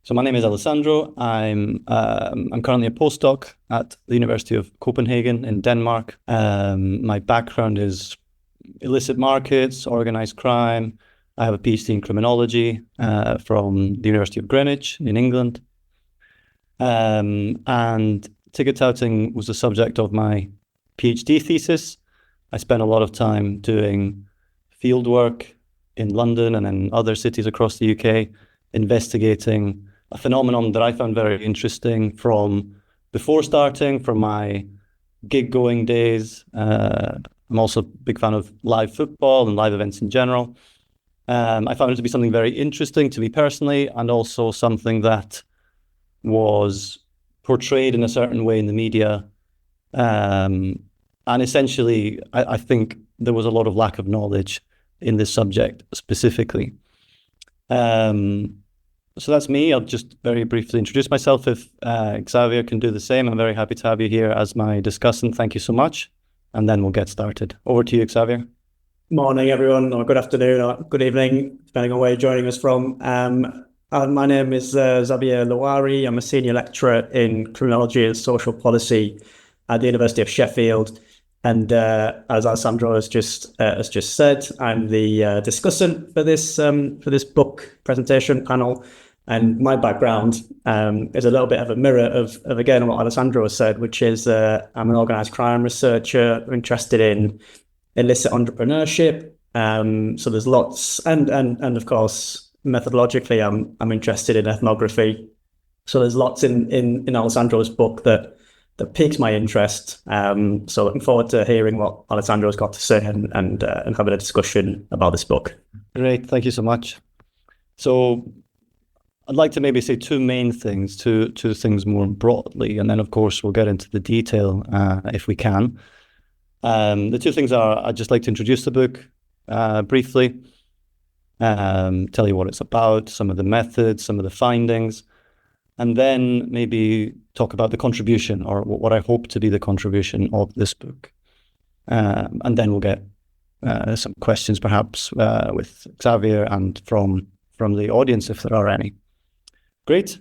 So my name is Alessandro. I'm currently a postdoc at the University of Copenhagen in Denmark. My background is illicit markets, organized crime. I have a PhD in criminology from the University of Greenwich in England. And ticket touting was the subject of my PhD thesis. I spent a lot of time doing field work in London and in other cities across the UK, investigating a phenomenon that I found very interesting from before starting, from my gig-going days. I'm also a big fan of live football and live events in general. I found it to be something very interesting to me personally, and also something that was portrayed in a certain way in the media. And essentially, I think there was a lot of lack of knowledge in this subject specifically. So that's me. I'll just very briefly introduce myself. If Xavier can do the same, I'm very happy to have you here as my discussant. Thank you so much. And then we'll get started. Over to you, Xavier. Morning, everyone, or good afternoon, or good evening, depending on where you're joining us from. My name is Xavier Lowari. I'm a senior lecturer in criminology and social policy at the University of Sheffield. And as Alessandro has just said, I'm the discussant for this book presentation panel. And my background is a little bit of a mirror of again what Alessandro has said, which is I'm an organized crime researcher interested in illicit entrepreneurship. So there's lots, and of course methodologically, I'm interested in ethnography. So there's lots in Alessandro's book that piques my interest. So looking forward to hearing what Alessandro's got to say and having a discussion about this book. Great, thank you so much. So I'd like to maybe say two main things, two things more broadly, and then of course we'll get into the detail if we can. The two things are, I'd just like to introduce the book briefly, tell you what it's about, some of the methods, some of the findings, and then maybe talk about the contribution, or what I hope to be the contribution of this book. And then we'll get some questions perhaps with Xavier and from the audience if there are any. Great.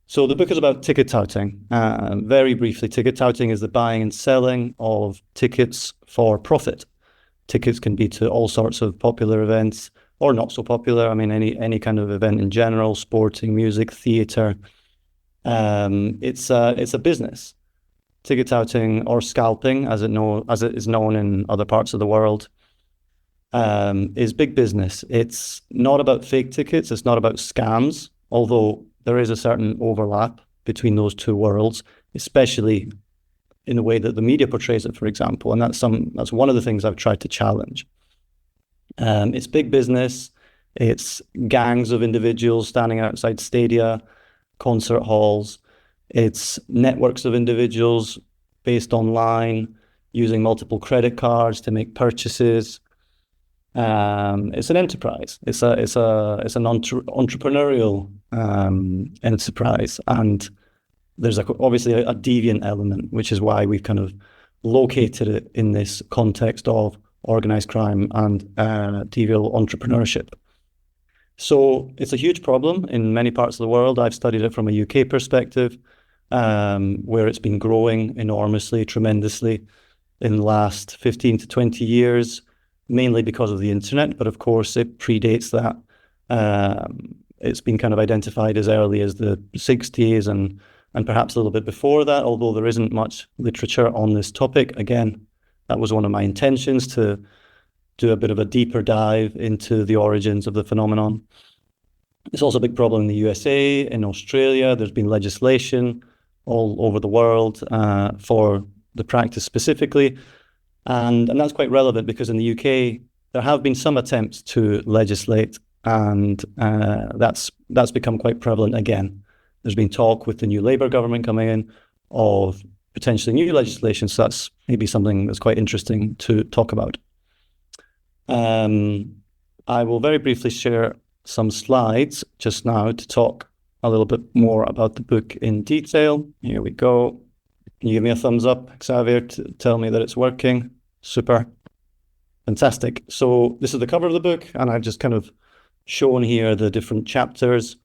So the book is about ticket touting. Very briefly, ticket touting is the buying and selling of tickets for profit. Tickets can be to all sorts of popular events or not so popular. I mean, any kind of event in general, sporting, music, theatre. It's a business. Ticket touting, or scalping, as it is known in other parts of the world, is big business. It's not about fake tickets. It's not about scams, although there is a certain overlap between those two worlds, especially in the way that the media portrays it, for example. And that's one of the things I've tried to challenge. It's big business. It's gangs of individuals standing outside stadia, concert halls. It's networks of individuals based online, using multiple credit cards to make purchases. It's an enterprise. It's an entrepreneurial enterprise, and there's obviously a deviant element, which is why we've kind of located it in this context of organized crime and deviant entrepreneurship. So it's a huge problem in many parts of the world. I've studied it from a UK perspective, where it's been growing enormously, tremendously in the last 15 to 20 years, mainly because of the internet. But of course, it predates that. It's been kind of identified as early as the 60s and perhaps a little bit before that, although there isn't much literature on this topic. Again, that was one of my intentions, to do a bit of a deeper dive into the origins of the phenomenon. It's also a big problem in the USA, in Australia. There's been legislation all over the world for the practice specifically. And that's quite relevant because in the UK, there have been some attempts to legislate, and that's become quite prevalent again. There's been talk with the new Labour government coming in of potentially new legislation, so that's maybe something that's quite interesting to talk about. I will very briefly share some slides just now to talk a little bit more about the book in detail. Here we go. Can you give me a thumbs up, Xavier, to tell me that it's working? Super. Fantastic. So this is the cover of the book, and I've just kind of shown here the different chapters.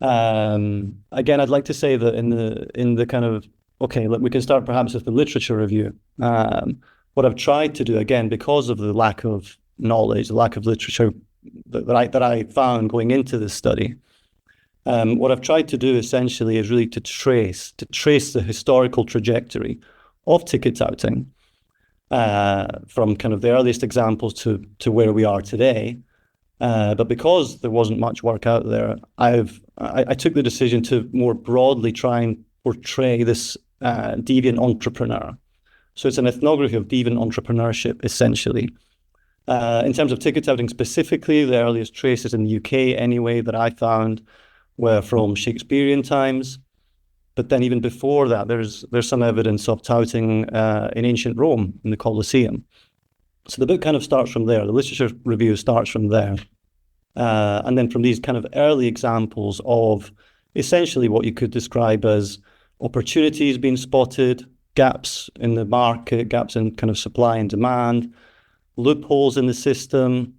Again, I'd like to say that in the kind of, okay, look, we can start perhaps with the literature review. What I've tried to do, again, because of the lack of knowledge, the lack of literature that I found going into this study, what I've tried to do essentially is really to trace the historical trajectory of ticket touting from kind of the earliest examples to where we are today. But because there wasn't much work out there, I took the decision to more broadly try and portray this deviant entrepreneur. So it's an ethnography of deviant entrepreneurship, essentially. In terms of ticket touting specifically, the earliest traces in the UK, anyway, that I found were from Shakespearean times. But then even before that, there's some evidence of touting in ancient Rome, in the Colosseum. So the book kind of starts from there. The literature review starts from there. And then from these kind of early examples of essentially what you could describe as opportunities being spotted, gaps in the market, gaps in kind of supply and demand, loopholes in the system,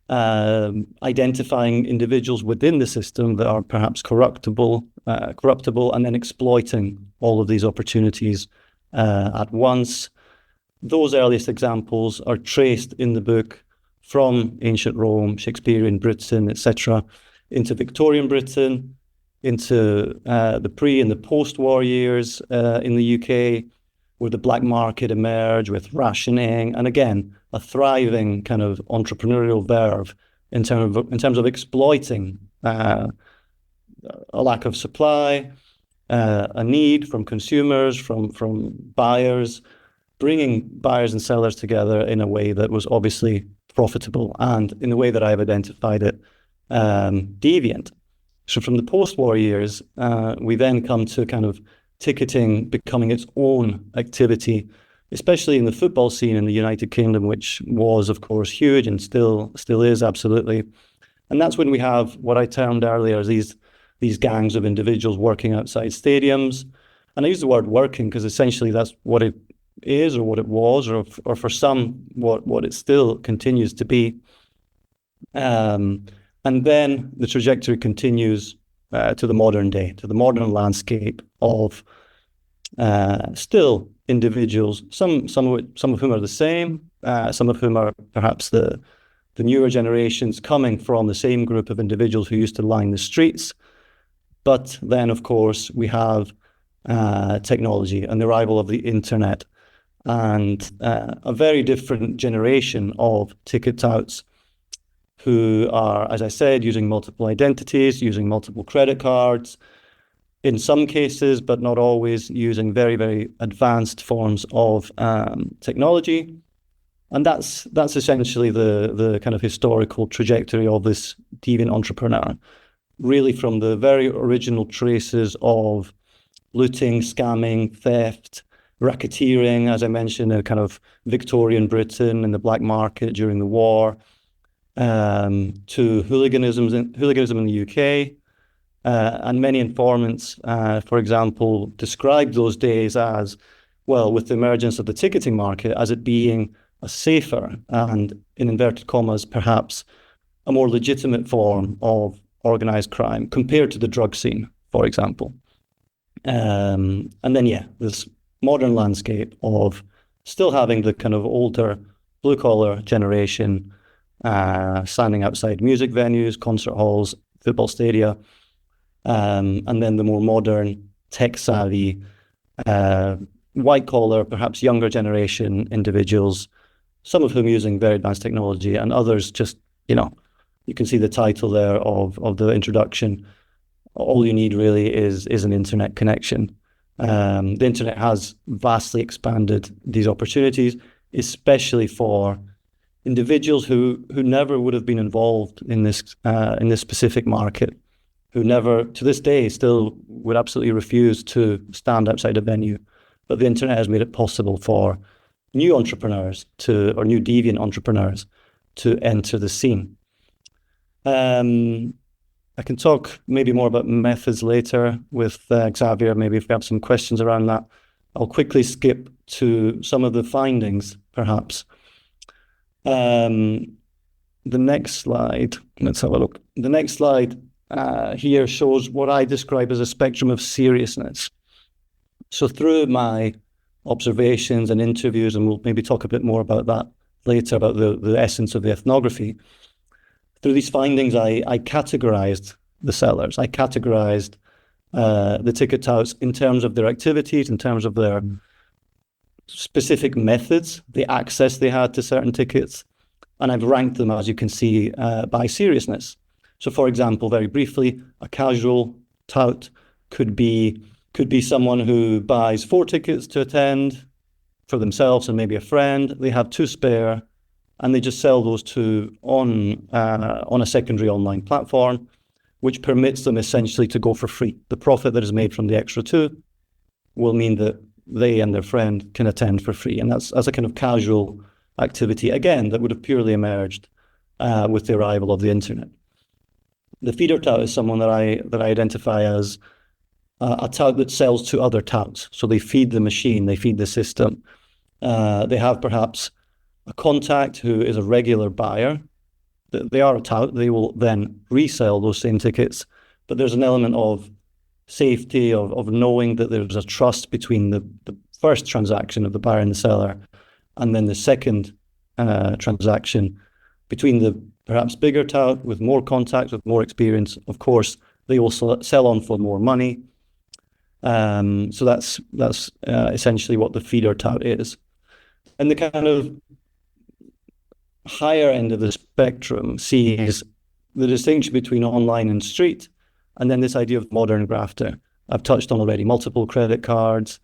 identifying individuals within the system that are perhaps corruptible, and then exploiting all of these opportunities at once. Those earliest examples are traced in the book from ancient Rome, Shakespearean Britain, etc., into Victorian Britain, into the pre and the post-war years in the UK, where the black market emerged with rationing, and again, a thriving kind of entrepreneurial verve in terms of exploiting a lack of supply, a need from consumers, from buyers, bringing buyers and sellers together in a way that was obviously profitable and in the way that I've identified it, deviant. So from the post-war years, we then come to kind of ticketing becoming its own activity, especially in the football scene in the United Kingdom, which was, of course, huge and still is, absolutely. And that's when we have what I termed earlier as these gangs of individuals working outside stadiums. And I use the word working because essentially that's what it is, or what it was, or for some, what it still continues to be. And then the trajectory continues to the modern day, to the modern landscape of still individuals, some of whom are the same, some of whom are perhaps the newer generations coming from the same group of individuals who used to line the streets. But then, of course, we have technology and the arrival of the internet, and a very different generation of ticket touts who are, as I said, using multiple identities, using multiple credit cards, in some cases, but not always, using very, very advanced forms of technology. And that's essentially the kind of historical trajectory of this deviant entrepreneur, really from the very original traces of looting, scamming, theft, racketeering, as I mentioned, in kind of Victorian Britain and the black market during the war, to hooliganism in the UK. And many informants, for example, described those days as, well, with the emergence of the ticketing market, as it being a safer and, in inverted commas, perhaps a more legitimate form of organized crime compared to the drug scene, for example. And then, yeah, this modern landscape of still having the kind of older blue-collar generation standing outside music venues, concert halls, football stadia, and then the more modern, tech-savvy, white-collar, perhaps younger generation individuals, some of whom using very advanced technology, and others just, you can see the title there of the introduction. All you need really is an internet connection. The internet has vastly expanded these opportunities, especially for individuals who never would have been involved in this specific market, who never, to this day, still would absolutely refuse to stand outside a venue. But the internet has made it possible for new entrepreneurs or new deviant entrepreneurs to enter the scene. I can talk maybe more about methods later with Xavier, maybe if we have some questions around that. I'll quickly skip to some of the findings, perhaps. The next slide, let's have a look. The next slide here shows what I describe as a spectrum of seriousness. So through my observations and interviews, and we'll maybe talk a bit more about that later, about the essence of the ethnography, through these findings, I categorized the sellers. I categorized the ticket touts in terms of their activities, in terms of their specific methods, the access they had to certain tickets, and I've ranked them, as you can see, by seriousness. So, for example, very briefly, a casual tout could be someone who buys 4 tickets to attend for themselves and maybe a friend. They have 2 spare, and they just sell those 2 on a secondary online platform, which permits them essentially to go for free. The profit that is made from the extra 2 will mean that they and their friend can attend for free. And that's as a kind of casual activity, again, that would have purely emerged with the arrival of the internet. The feeder tout is someone that I identify as a tout that sells to other touts. So they feed the machine, they feed the system. They have perhaps a contact who is a regular buyer. They are a tout, they will then resell those same tickets, but there's an element of safety, of knowing that there's a trust between the first transaction of the buyer and the seller, and then the second transaction between the perhaps bigger tout with more contacts, with more experience. Of course, they will sell on for more money. So that's essentially what the feeder tout is. And the kind of higher end of the spectrum sees the distinction between online and street, and then this idea of modern grafter. I've touched on already multiple credit cards.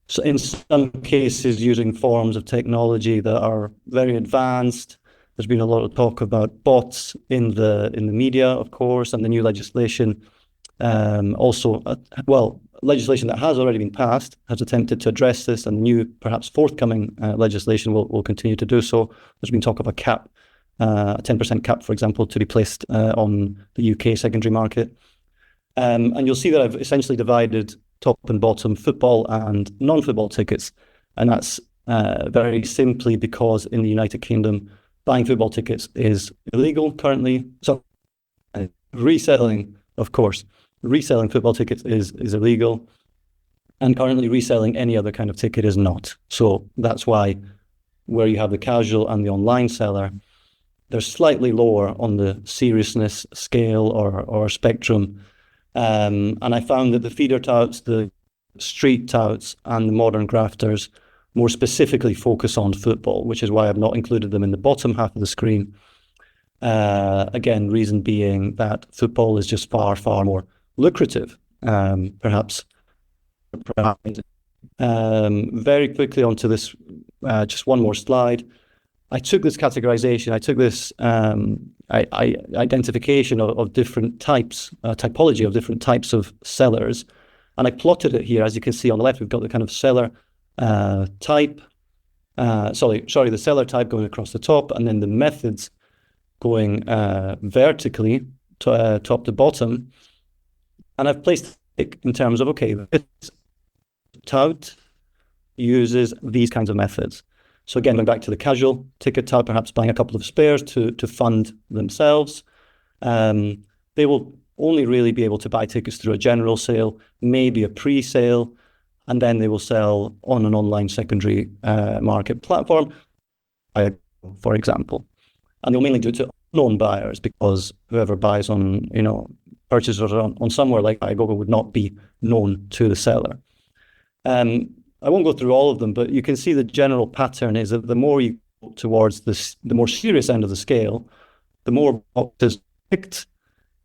So in some cases, using forms of technology that are very advanced. There's been a lot of talk about bots in the media, of course, and the new legislation. Legislation that has already been passed has attempted to address this, and the new, perhaps forthcoming legislation will continue to do so. There's been talk of a cap, a 10% cap, for example, to be placed on the UK secondary market. And you'll see that I've essentially divided top and bottom football and non-football tickets. And that's very simply because in the United Kingdom, buying football tickets is illegal currently. So reselling, of course, reselling football tickets is illegal. And currently reselling any other kind of ticket is not. So that's why where you have the casual and the online seller, they're slightly lower on the seriousness scale or spectrum. And I found that the feeder touts, the street touts, and the modern grafters more specifically focus on football, which is why I've not included them in the bottom half of the screen. Again, reason being that football is just far, far more lucrative, perhaps. Very quickly onto this, just one more slide. I took this categorization, I took this identification of different types, typology of different types of sellers, and I plotted it here. As you can see on the left, we've got the kind of seller type, the seller type going across the top, and then the methods going vertically top to bottom. And I've placed it in terms of, okay, this tout uses these kinds of methods. So again, going back to the casual ticket tout, perhaps buying a couple of spares to fund themselves. They will only really be able to buy tickets through a general sale, maybe a pre-sale, and then they will sell on an online secondary market platform, for example. And they'll mainly do it to unknown buyers, because whoever buys on, purchases on somewhere like Indiegogo would not be known to the seller. I won't go through all of them, but you can see the general pattern is that the more you go towards the more serious end of the scale, the more boxes picked.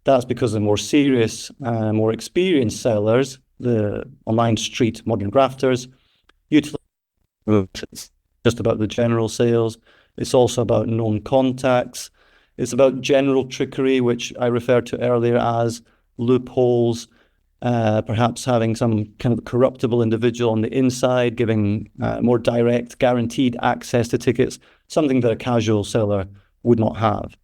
That's because the more serious, more experienced sellers, the online street modern grafters, it's just about the general sales. It's also about known contacts. It's about general trickery, which I referred to earlier as loopholes, perhaps having some kind of corruptible individual on the inside, giving more direct, guaranteed access to tickets, something that a casual seller would not have.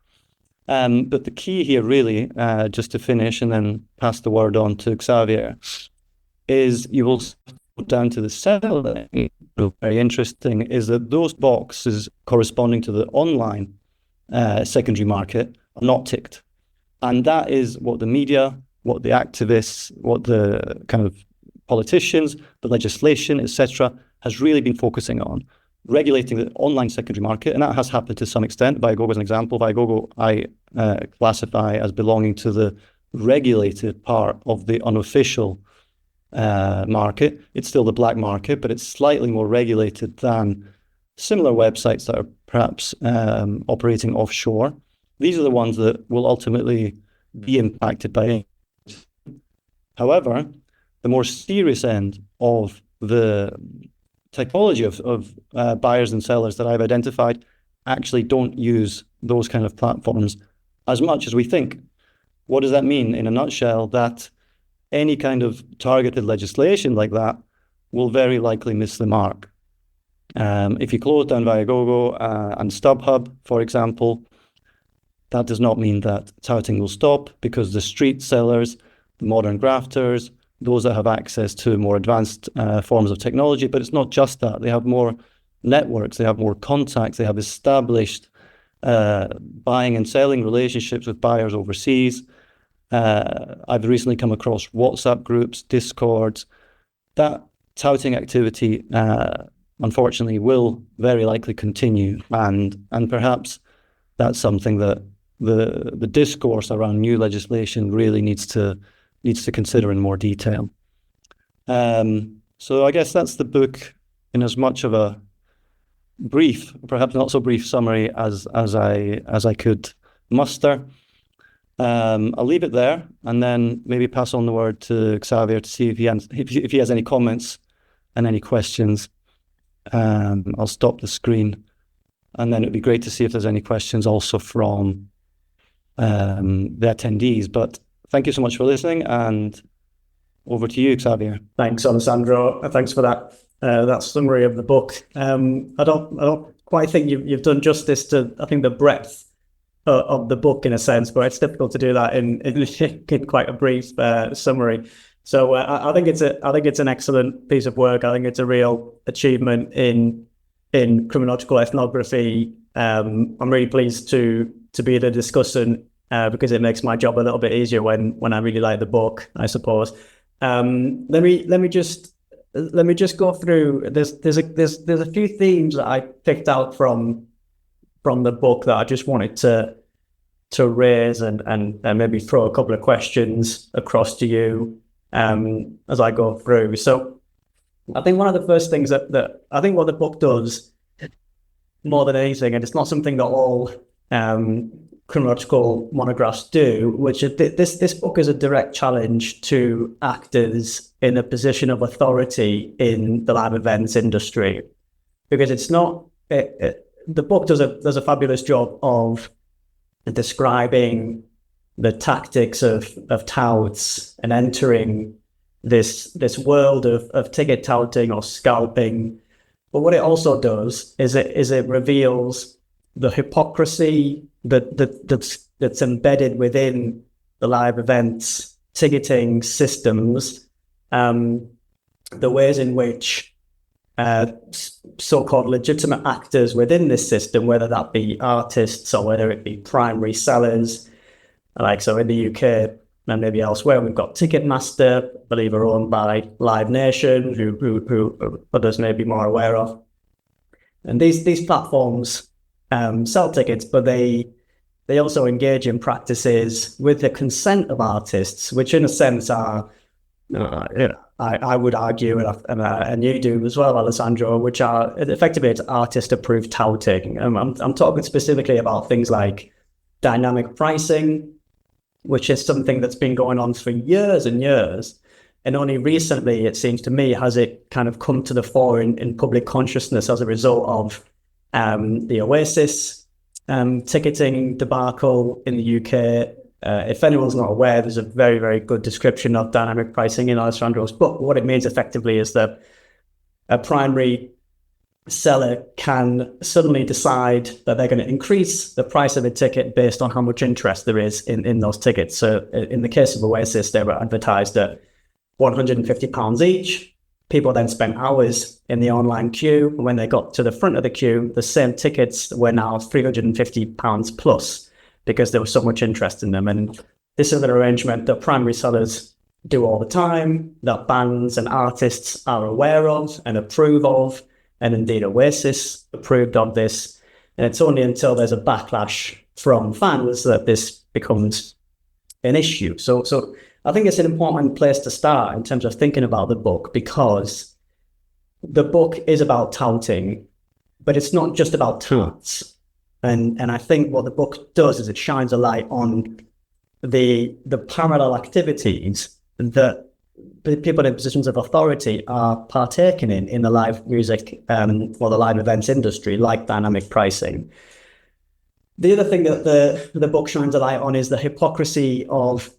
But the key here really, just to finish and then pass the word on to Xavier, is you will go down to the seller. Very interesting is that those boxes corresponding to the online secondary market are not ticked. And that is what the media, what the activists, what the kind of politicians, the legislation, etc., has really been focusing on, regulating the online secondary market. And that has happened to some extent. Viagogo is an example. Viagogo I classify as belonging to the regulated part of the unofficial market. It's still the black market, but it's slightly more regulated than similar websites that are perhaps operating offshore. These are the ones that will ultimately be impacted by it. However, the more serious end of the typology of buyers and sellers that I've identified actually don't use those kind of platforms as much as we think. What does that mean? In a nutshell, that any kind of targeted legislation like that will very likely miss the mark. If you close down Viagogo and StubHub, for example, that does not mean that touting will stop, because the street sellers, the modern grafters, those that have access to more advanced forms of technology, but it's not just that. They have more networks, they have more contacts, they have established buying and selling relationships with buyers overseas. I've recently come across WhatsApp groups, Discords. That touting activity, unfortunately, will very likely continue, and perhaps that's something that the discourse around new legislation really needs to consider in more detail. So I guess that's the book in as much of a brief, perhaps not so brief summary as I could muster. I'll leave it there and then maybe pass on the word to Xavier to see if he has any comments and any questions. I'll stop the screen, and then it'd be great to see if there's any questions also from the attendees. But thank you so much for listening, and over to you, Xavier. Thanks, Alessandro. Thanks for that summary of the book. I don't quite think you've done justice to, I think, the breadth of the book in a sense, but it's difficult to do that in quite a brief summary. So I think it's an excellent piece of work. I think it's a real achievement in criminological ethnography. I'm really pleased to be the discussant because it makes my job a little bit easier when I really like the book, I suppose. Let me just go through. There's a few themes that I picked out from the book that I just wanted to raise and maybe throw a couple of questions across to you as I go through. So I think one of the first things that I think what the book does more than anything, and it's not something that all criminological monographs do, which is this book is a direct challenge to actors in a position of authority in the live events industry, because it's not. The book does a fabulous job of describing the tactics of touts and entering this world of ticket touting or scalping. But what it also does is it reveals the hypocrisy that's embedded within the live events ticketing systems, the ways in which so-called legitimate actors within this system, whether that be artists or whether it be primary sellers, like so in the UK and maybe elsewhere, we've got Ticketmaster, I believe are owned by Live Nation, who others may be more aware of. And these platforms sell tickets, but they also engage in practices with the consent of artists, which in a sense are, I would argue, and you do as well, Alessandro, which are effectively it's artist-approved touting. I'm talking specifically about things like dynamic pricing, which is something that's been going on for years and years. And only recently, it seems to me, has it kind of come to the fore in public consciousness as a result of the Oasis ticketing debacle in the UK. If anyone's not aware, there's a very, very good description of dynamic pricing in Alessandro's book. What it means effectively is that a primary seller can suddenly decide that they're going to increase the price of a ticket based on how much interest there is in those tickets. So in the case of Oasis, they were advertised at £150 each. People then spent hours in the online queue. When they got to the front of the queue, the same tickets were now £350 plus. because there was so much interest in them. And this is an arrangement that primary sellers do all the time, that bands and artists are aware of and approve of, and indeed Oasis approved of this. And it's only until there's a backlash from fans that this becomes an issue. So I think it's an important place to start in terms of thinking about the book, because the book is about touting, but it's not just about touts. And I think what the book does is it shines a light on the parallel activities that people in positions of authority are partaking in the live music or the live events industry, like dynamic pricing. The other thing that the book shines a light on is the hypocrisy of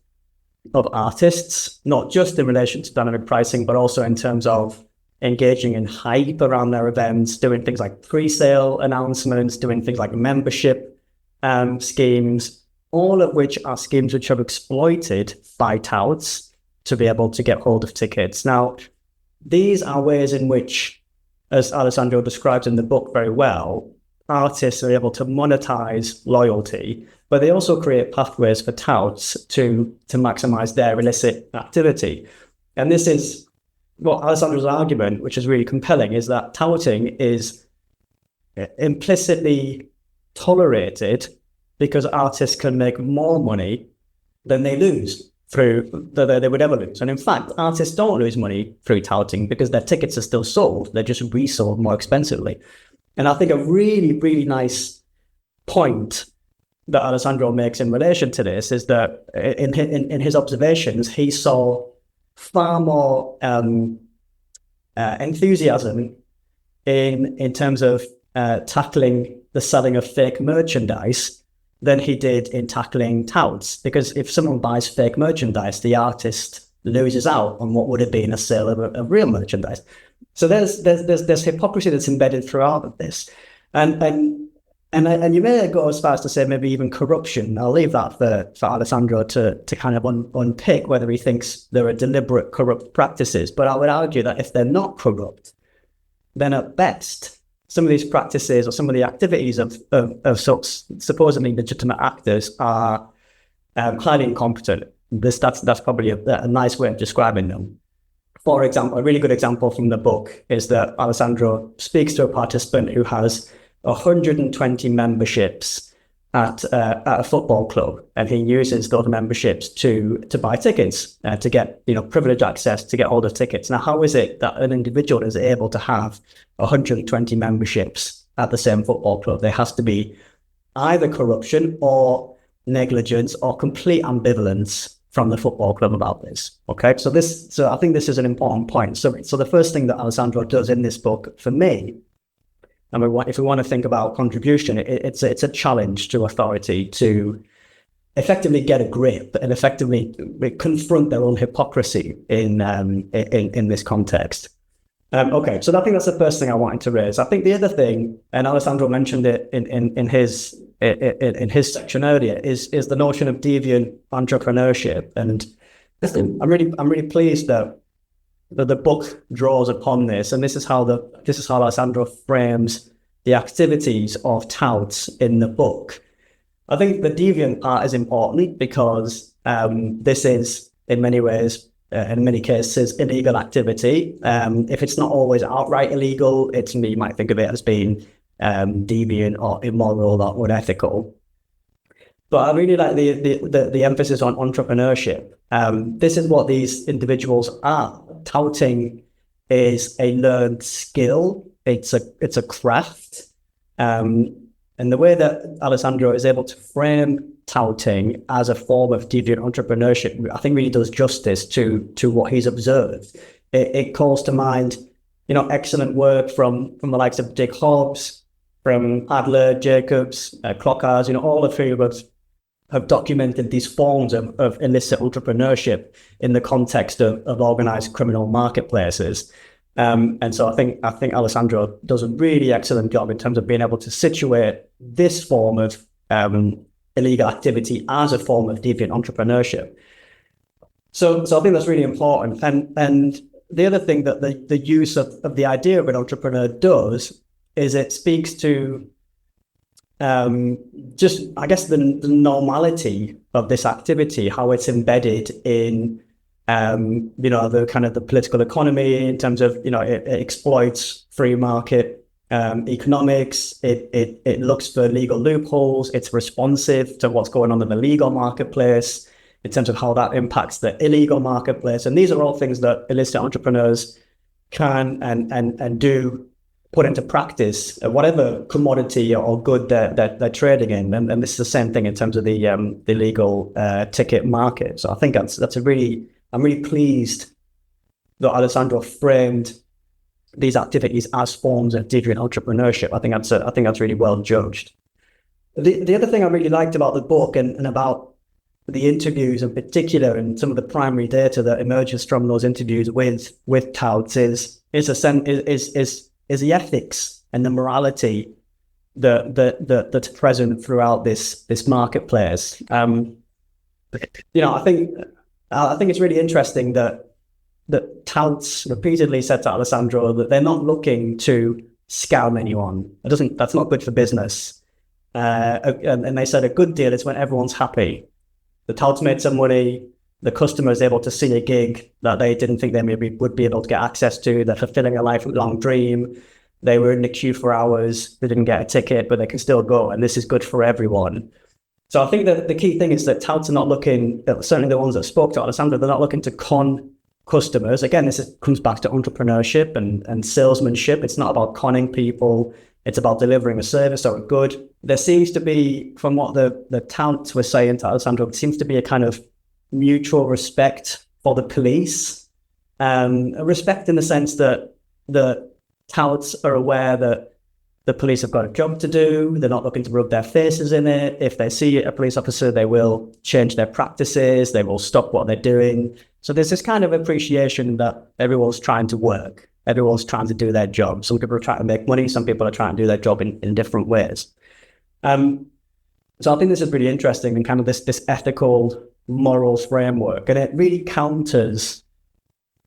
artists, not just in relation to dynamic pricing, but also in terms of engaging in hype around their events, doing things like pre-sale announcements, doing things like membership schemes, all of which are schemes which are exploited by touts to be able to get hold of tickets. Now, these are ways in which, as Alessandro describes in the book very well, artists are able to monetize loyalty, but they also create pathways for touts to maximize their illicit activity. And this is what Alessandro's argument, which is really compelling, is that touting is implicitly tolerated because artists can make more money than they lose that they would ever lose. And in fact, artists don't lose money through touting because their tickets are still sold. They're just resold more expensively. And I think a really, really nice point that Alessandro makes in relation to this is that in his observations, he saw far more enthusiasm in terms of tackling the selling of fake merchandise than he did in tackling touts. Because if someone buys fake merchandise, the artist loses out on what would have been a sale of real merchandise. So there's hypocrisy that's embedded throughout of this, and you may go as far as to say maybe even corruption. I'll leave that for Alessandro to kind of unpick whether he thinks there are deliberate corrupt practices. But I would argue that if they're not corrupt, then at best some of these practices or some of the activities of such supposedly legitimate actors are highly incompetent. That's probably a nice way of describing them. For example, a really good example from the book is that Alessandro speaks to a participant who has 120 memberships at a football club, and he uses those memberships to buy tickets, to get privileged access, to get hold of tickets. Now, how is it that an individual is able to have 120 memberships at the same football club? There has to be either corruption or negligence or complete ambivalence from the football club about this. Okay, so I think this is an important point. So the first thing that Alessandro does in this book, for me, and if we want to think about contribution, it's a challenge to authority to effectively get a grip and effectively confront their own hypocrisy in this context. Okay, so I think that's the first thing I wanted to raise. I think the other thing, and Alessandro mentioned it in his section earlier, is the notion of deviant entrepreneurship. And I'm really pleased that the book draws upon this, and this is how Alessandro frames the activities of touts in the book. I think the deviant part is important because this is in many ways, in many cases, illegal activity. If it's not always outright illegal, you might think of it as being deviant or immoral or unethical. But I really like the emphasis on entrepreneurship. This is what these individuals are. Touting is a learned skill. It's a craft. And the way that Alessandro is able to frame touting as a form of deviant entrepreneurship, I think really does justice to what he's observed. It calls to mind, excellent work from the likes of Dick Hobbs, from Adler, Jacobs, Clockars, all of whom have documented these forms of illicit entrepreneurship in the context of organized criminal marketplaces. And so I think Alessandro does a really excellent job in terms of being able to situate this form of illegal activity as a form of deviant entrepreneurship. So I think that's really important. And the other thing that the use of the idea of an entrepreneur does is it speaks to just, I guess, the normality of this activity, how it's embedded in, the kind of the political economy in terms of, it exploits free market economics. It looks for legal loopholes. It's responsive to what's going on in the legal marketplace in terms of how that impacts the illegal marketplace. And these are all things that illicit entrepreneurs can and do put into practice, whatever commodity or good they're trading in. And this is the same thing in terms of the legal ticket market. So I think I'm really pleased that Alessandro framed these activities as forms of digital entrepreneurship. I think that's really well judged. The other thing I really liked about the book and about the interviews in particular, and some of the primary data that emerges from those interviews with touts is the ethics and the morality that's present throughout this marketplace. I think it's really interesting that touts repeatedly said to Alessandro that they're not looking to scam anyone. That's not good for business. And they said a good deal is when everyone's happy. The touts made some money. The customer is able to see a gig that they didn't think they maybe would be able to get access to. They're fulfilling a lifelong dream. They were in the queue for hours. They didn't get a ticket, but they can still go. And this is good for everyone. So I think that the key thing is that touts are not looking, certainly the ones that spoke to Alessandro, they're not looking to con customers. Again, comes back to entrepreneurship and salesmanship. It's not about conning people. It's about delivering a service or a good. There seems to be, from what the touts were saying to Alessandro, it seems to be a kind of mutual respect for the police. A respect in the sense that the touts are aware that the police have got a job to do. They're not looking to rub their faces in it. If they see a police officer, they will change their practices. They will stop what they're doing. So there's this kind of appreciation that everyone's trying to work. Everyone's trying to do their job. Some people are trying to make money. Some people are trying to do their job in different ways. So I think this is really interesting and kind of this ethical moral framework. And it really counters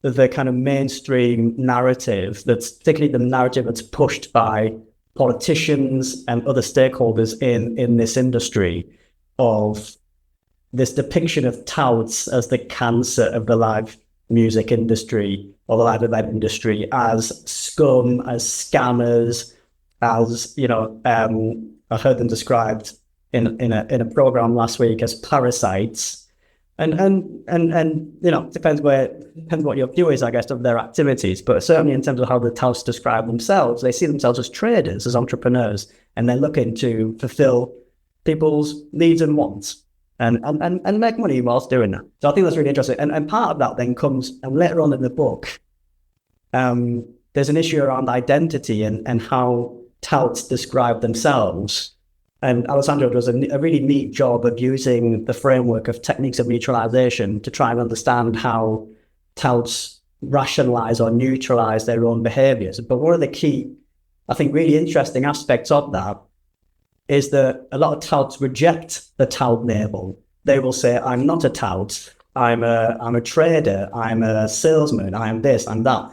the kind of mainstream narrative that's particularly the narrative that's pushed by politicians and other stakeholders in this industry of this depiction of touts as the cancer of the live music industry or the live event industry, as scum, as scammers, as, I heard them described in a program last week as parasites. And depends what your view is, I guess, of their activities. But certainly in terms of how the touts describe themselves, they see themselves as traders, as entrepreneurs, and they're looking to fulfill people's needs and wants and make money whilst doing that. So I think that's really interesting. And part of that then comes, and later on in the book, there's an issue around identity and how touts describe themselves. And Alessandro does a really neat job of using the framework of techniques of neutralization to try and understand how touts rationalize or neutralize their own behaviors. But one of the key, I think, really interesting aspects of that is that a lot of touts reject the tout label. They will say, I'm not a tout, I'm a trader, I'm a salesman, I'm this, I'm that.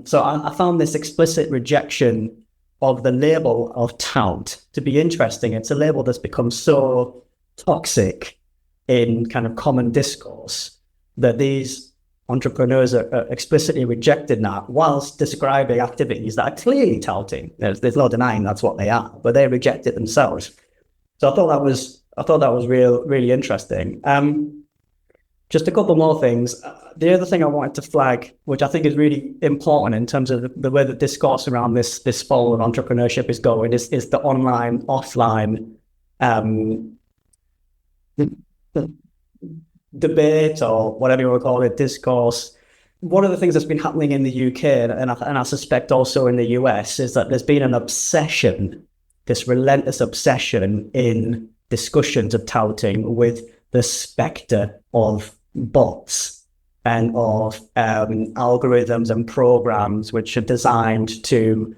So I found this explicit rejection of the label of tout to be interesting. It's a label that's become so toxic in kind of common discourse that these entrepreneurs are explicitly rejecting that whilst describing activities that are clearly touting. There's no denying that's what they are, but they reject it themselves. So I thought that was really interesting. Just a couple more things. The other thing I wanted to flag, which I think is really important in terms of the way the discourse around this fall of entrepreneurship is going, is the online, offline debate, or whatever you want to call it, discourse. One of the things that's been happening in the UK, and I suspect also in the US, is that there's been an obsession, this relentless obsession in discussions of touting with the spectre of bots and of algorithms and programs which are designed to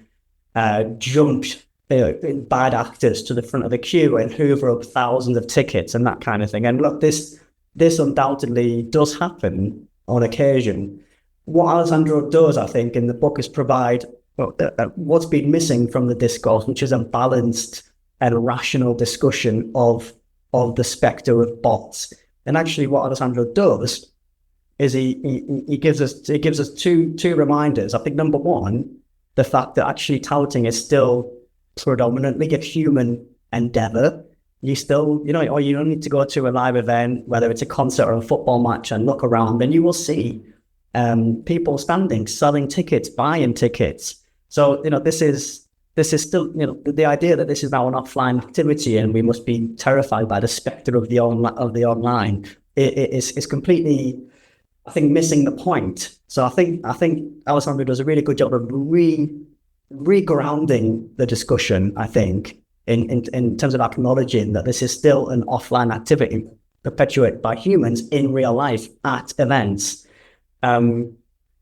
jump bad actors to the front of the queue and hoover up thousands of tickets and that kind of thing. And look, this undoubtedly does happen on occasion. What Alessandro does, I think, in the book is provide what's been missing from the discourse, which is a balanced and rational discussion of the spectre of bots. And actually what Alessandro does is he gives us two reminders. I think number one, the fact that actually touting is still predominantly a human endeavor. You still, or you don't need to go to a live event, whether it's a concert or a football match, and look around, and you will see people standing, selling tickets, buying tickets. So, this is still, the idea that this is now an offline activity and we must be terrified by the specter of the online is completely, I think, missing the point. So I think Alessandro does a really good job of regrounding the discussion, I think, in terms of acknowledging that this is still an offline activity perpetuated by humans in real life at events. And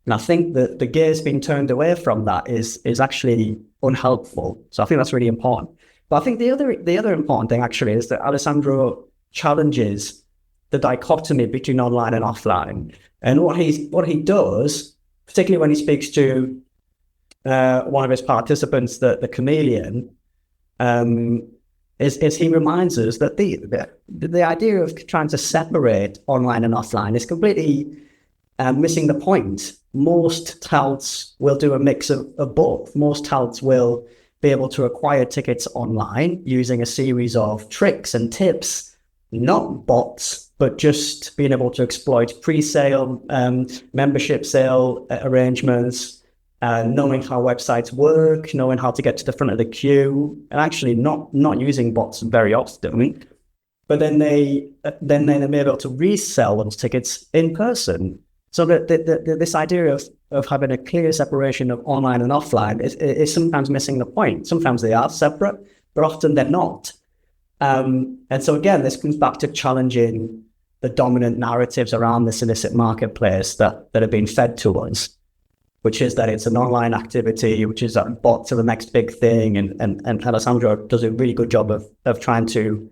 I think that the gears being turned away from that is actually unhelpful. So I think that's really important. But I think the other important thing actually is that Alessandro challenges the dichotomy between online and offline. And what he does, particularly when he speaks to one of his participants, the chameleon, is he reminds us that the idea of trying to separate online and offline is completely missing the point. Most touts will do a mix of both. Most touts will be able to acquire tickets online using a series of tricks and tips, not bots, but just being able to exploit pre-sale, membership sale arrangements, knowing how websites work, knowing how to get to the front of the queue, and actually not using bots very often. But then they may be able to resell those tickets in person. So this idea of having a clear separation of online and offline is sometimes missing the point. Sometimes they are separate, but often they're not. And so again, this comes back to challenging the dominant narratives around this illicit marketplace that are being fed to us, which is that it's an online activity, which is that bots are the next big thing. And Alessandro does a really good job of trying to,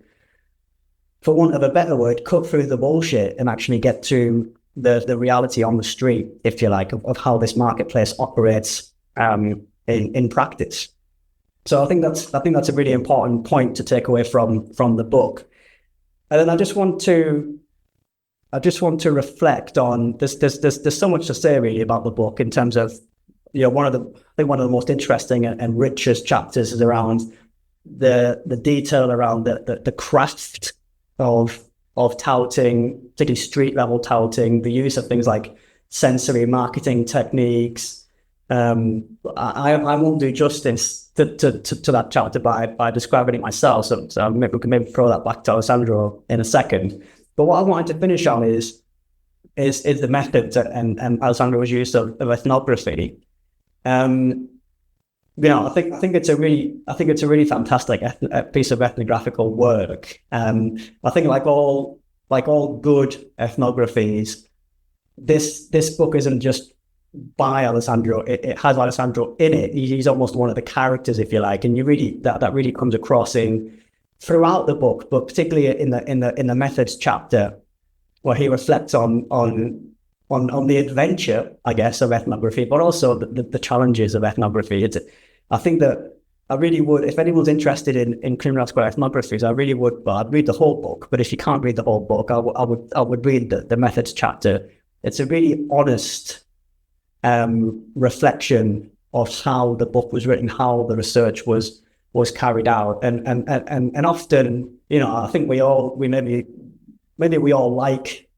for want of a better word, cut through the bullshit and actually get to the reality on the street, if you like, of how this marketplace operates in practice. So I think that's a really important point to take away from the book. And then I just want to reflect on there's so much to say really about the book in terms of, one of the most interesting and richest chapters is around the detail around the craft of touting, particularly street level touting, the use of things like sensory marketing techniques. I won't do justice to that chapter by describing it myself. So maybe we can throw that back to Alessandro in a second. But what I wanted to finish on is the methods and Alessandro's use of ethnography. I think it's a really fantastic piece of ethnographical work. I think like all good ethnographies, this book isn't just by Alessandro. It has Alessandro in it. He's almost one of the characters, if you like, and you really that really comes across throughout the book, but particularly in the methods chapter, where he reflects on the adventure, I guess, of ethnography, but also the challenges of ethnography. I think that I really would, if anyone's interested in criminological ethnographies, I really would. But I'd read the whole book. But if you can't read the whole book, I would read the methods chapter. It's a really honest reflection of how the book was written, how the research was carried out, and often, I think maybe we all like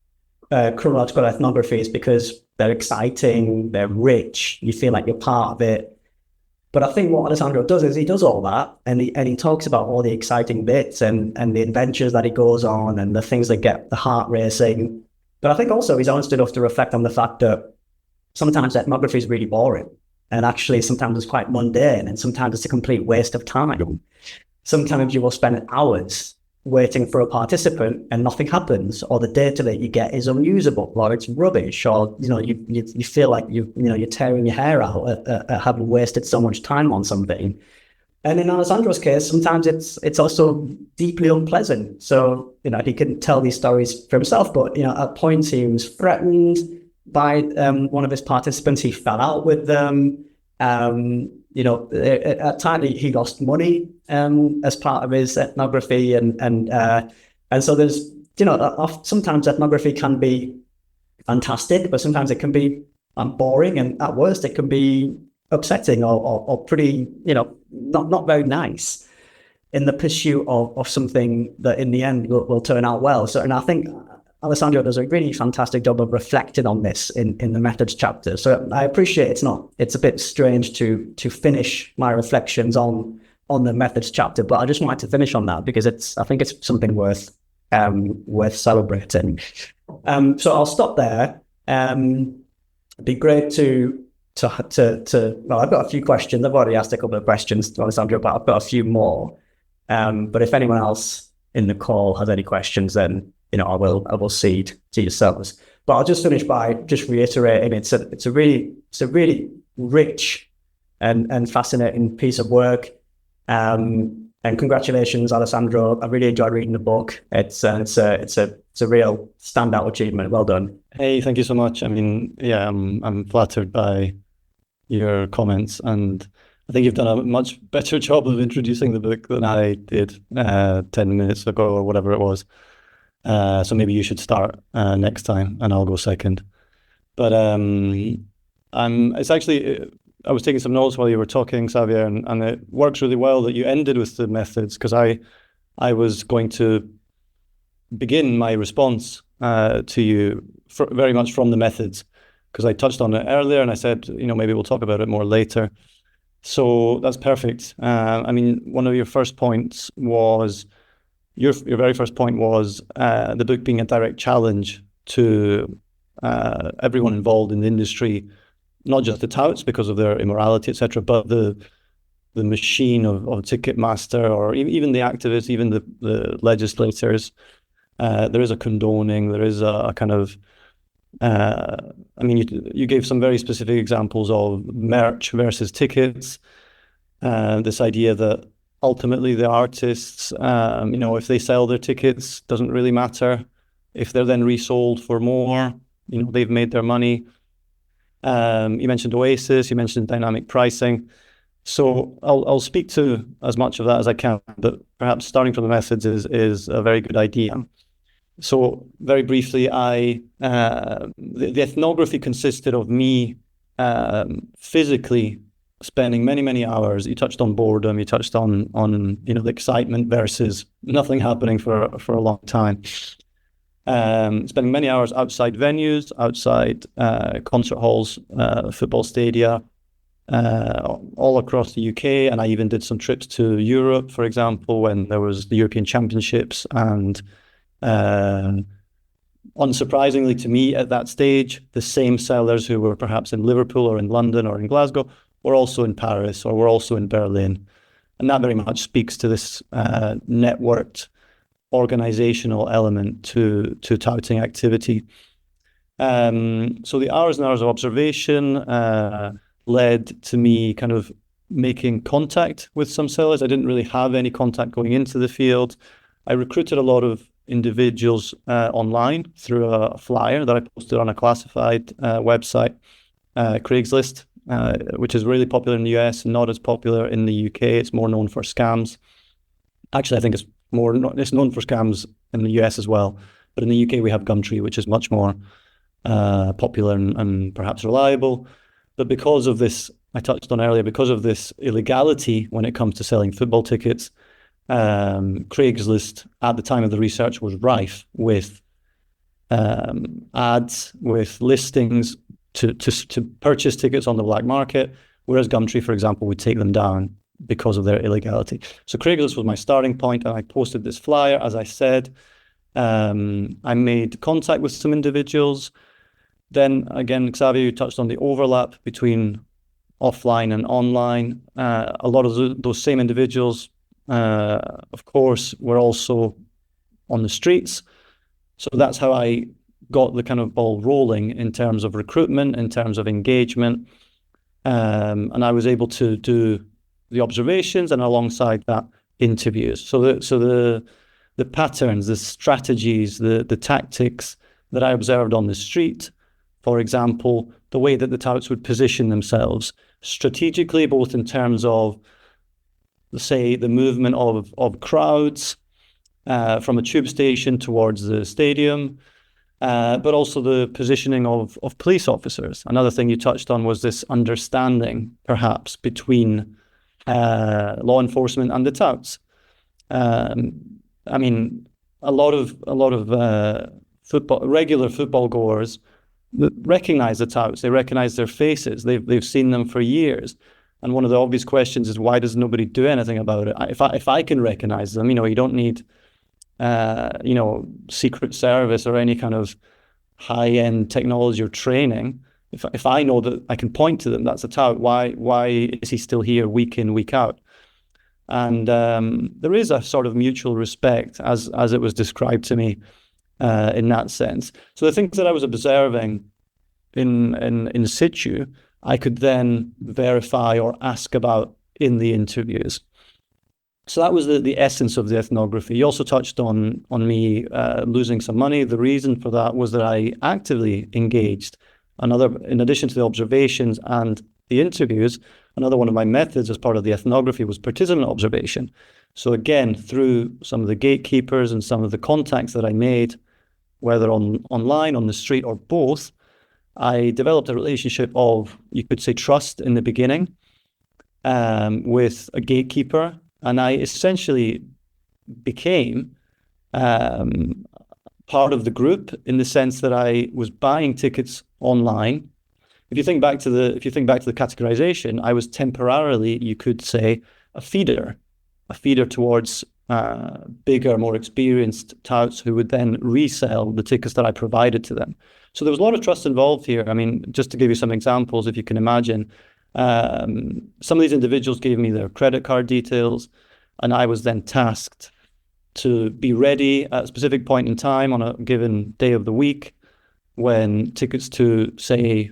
criminological ethnographies because they're exciting, they're rich, you feel like you're part of it. But I think what Alessandro does is he does all that, and he talks about all the exciting bits and the adventures that he goes on and the things that get the heart racing. But I think also he's honest enough to reflect on the fact that sometimes ethnography is really boring, and actually sometimes it's quite mundane, and sometimes it's a complete waste of time. Sometimes you will spend hours waiting for a participant and nothing happens, or the data that you get is unusable, or it's rubbish, or you feel like you're tearing your hair out at having wasted so much time on something. And in Alessandro's case, sometimes it's also deeply unpleasant. So he couldn't tell these stories for himself, but at points he was threatened by one of his participants. He fell out with them. at times he lost money as part of his ethnography, and so there's sometimes ethnography can be fantastic, but sometimes it can be boring, and at worst it can be upsetting or pretty not very nice in the pursuit of something that in the end will turn out well. So, and I think Alessandro does a really fantastic job of reflecting on this in the methods chapter. So I appreciate it's a bit strange to finish my reflections on the methods chapter, but I just wanted to finish on that because I think it's something worth celebrating. So I'll stop there. It'd be great to well, I've got a few questions. I've already asked a couple of questions to Alessandro, but I've got a few more. But if anyone else in the call has any questions, then I will cede to yourselves. But I'll just finish by just reiterating it's a really rich and fascinating piece of work. And congratulations, Alessandro. I really enjoyed reading the book. It's a real standout achievement. Well done. Hey, thank you so much. I mean, yeah, I'm flattered by your comments, and I think you've done a much better job of introducing the book than I did 10 minutes ago or whatever it was. So maybe you should start next time, and I'll go second. But it's actually, I was taking some notes while you were talking, Xavier, and it works really well that you ended with the methods, because I was going to begin my response to you very much from the methods, because I touched on it earlier and I said, maybe we'll talk about it more later. So that's perfect. I mean, one of your first points was, your very first point was the book being a direct challenge to everyone involved in the industry, not just the touts because of their immorality, etc., but the machine of Ticketmaster, or even the activists, even the legislators. There is a condoning, there is a kind of, I mean, you gave some very specific examples of merch versus tickets, this idea that ultimately the artists, if they sell their tickets, doesn't really matter. If they're then resold for more, they've made their money. You mentioned Oasis, you mentioned dynamic pricing. So I'll speak to as much of that as I can, but perhaps starting from the methods is a very good idea. So very briefly, the ethnography consisted of me physically spending many, many hours. You touched on boredom, you touched on the excitement versus nothing happening for a long time. Spending many hours outside venues, outside concert halls, football stadia, all across the UK, and I even did some trips to Europe, for example, when there was the European Championships, and unsurprisingly to me at that stage, the same sellers who were perhaps in Liverpool or in London or in Glasgow were also in Paris or were also in Berlin. And that very much speaks to this networked organizational element to touting activity. So the hours and hours of observation led to me kind of making contact with some sellers. I didn't really have any contact going into the field. I recruited a lot of individuals online through a flyer that I posted on a classified website, Craigslist, which is really popular in the US and not as popular in the UK. It's more known for scams. Actually, I think it's known for scams in the US as well. But in the UK, we have Gumtree, which is much more popular and perhaps reliable. But because of this, I touched on earlier, because of this illegality when it comes to selling football tickets, Craigslist at the time of the research was rife with ads, with listings to purchase tickets on the black market, whereas Gumtree, for example, would take them down because of their illegality. So Craigslist was my starting point, and I posted this flyer, as I said. I made contact with some individuals. Then again, Xavier, you touched on the overlap between offline and online. A lot of those same individuals, of course, were also on the streets. So that's how I got the kind of ball rolling in terms of recruitment, in terms of engagement. And I was able to do the observations and alongside that interviews. So the patterns, the strategies, the tactics that I observed on the street For example, the way that the touts would position themselves strategically, both in terms of, say, the movement of crowds from a tube station towards the stadium, but also the positioning of police officers. Another thing you touched on was this understanding, perhaps, between law enforcement and the touts. I mean, a lot of regular football goers recognize the touts. They recognize their faces. They've seen them for years. And one of the obvious questions is, why does nobody do anything about it? If I can recognize them, you don't need Secret Service or any kind of high-end technology or training. If I know that I can point to them, that's a tout. Why is he still here week in, week out? And there is a sort of mutual respect, as it was described to me, in that sense. So the things that I was observing in situ, I could then verify or ask about in the interviews. So that was the essence of the ethnography. You also touched on me losing some money. The reason for that was that I actively engaged. In addition to the observations and the interviews, another one of my methods as part of the ethnography was participant observation. So again, through some of the gatekeepers and some of the contacts that I made, whether online, on the street, or both, I developed a relationship of, you could say, trust in the beginning with a gatekeeper. And I essentially became part of the group in the sense that I was buying tickets online. If you think back to the categorization, I was temporarily, you could say, a feeder towards bigger, more experienced touts who would then resell the tickets that I provided to them. So there was a lot of trust involved here. I mean, just to give you some examples, if you can imagine, some of these individuals gave me their credit card details, and I was then tasked to be ready at a specific point in time on a given day of the week when tickets to, say,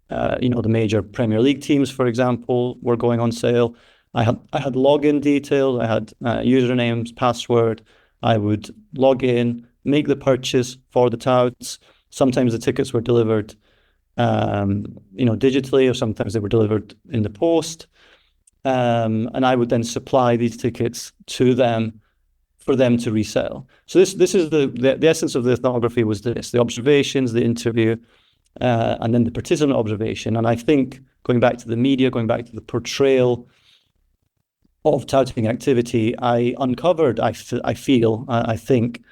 the major Premier League teams, for example, were going on sale. I had login details, I had usernames, password. I would log in, make the purchase for the touts. Sometimes the tickets were delivered digitally, or sometimes they were delivered in the post. And I would then supply these tickets to them for them to resell. So this is the essence of the ethnography was this: the observations, the interview, and then the participant observation. And I think going back to the media, going back to the portrayal of touting activity, I uncovered, I think,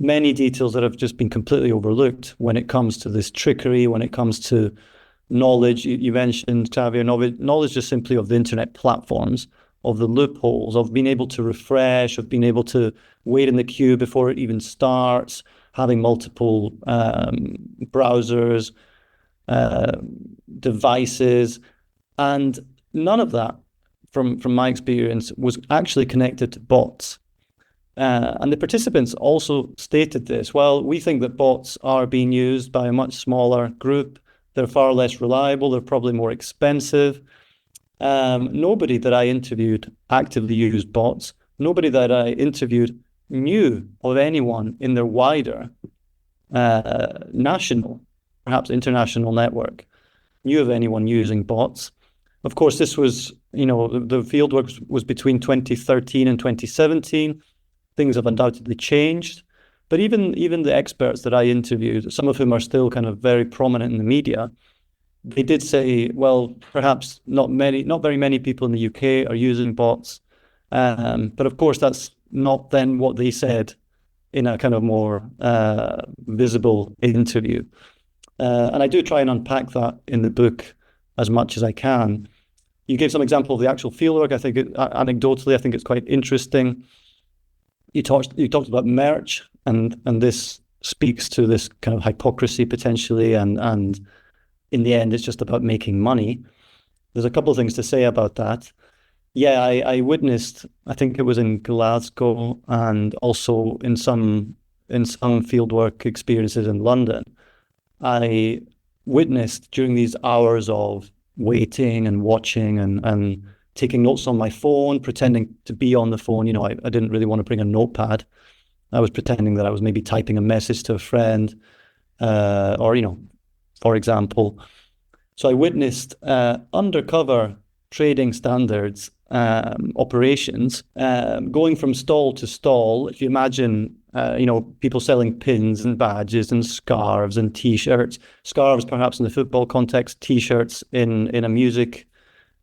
many details that have just been completely overlooked when it comes to this trickery, when it comes to knowledge. You mentioned, Xavier, knowledge just simply of the internet platforms, of the loopholes, of being able to refresh, of being able to wait in the queue before it even starts, having multiple browsers, devices, and none of that, from my experience, was actually connected to bots. And the participants also stated this: well, we think that bots are being used by a much smaller group. They're far less reliable. They're probably more expensive. Nobody that I interviewed actively used bots. Nobody that I interviewed knew of anyone in their wider national, perhaps international network, knew of anyone using bots. Of course, this was, the fieldwork was between 2013 and 2017. Things have undoubtedly changed. But even the experts that I interviewed, some of whom are still kind of very prominent in the media, they did say, well, perhaps not very many people in the UK are using bots. But of course, that's not then what they said in a kind of more visible interview. And I do try and unpack that in the book as much as I can. You gave some example of the actual fieldwork. I think anecdotally, I think it's quite interesting. You talked about merch, and this speaks to this kind of hypocrisy potentially, and in the end, it's just about making money. There's a couple of things to say about that. Yeah, I witnessed, I think it was in Glasgow and also in some fieldwork experiences in London. I witnessed during these hours of waiting and watching and taking notes on my phone, pretending to be on the phone. I didn't really want to bring a notepad. I was pretending that I was maybe typing a message to a friend, or for example. So I witnessed undercover trading standards operations going from stall to stall. If you imagine, people selling pins and badges and scarves and T-shirts, scarves perhaps in the football context, T-shirts in a music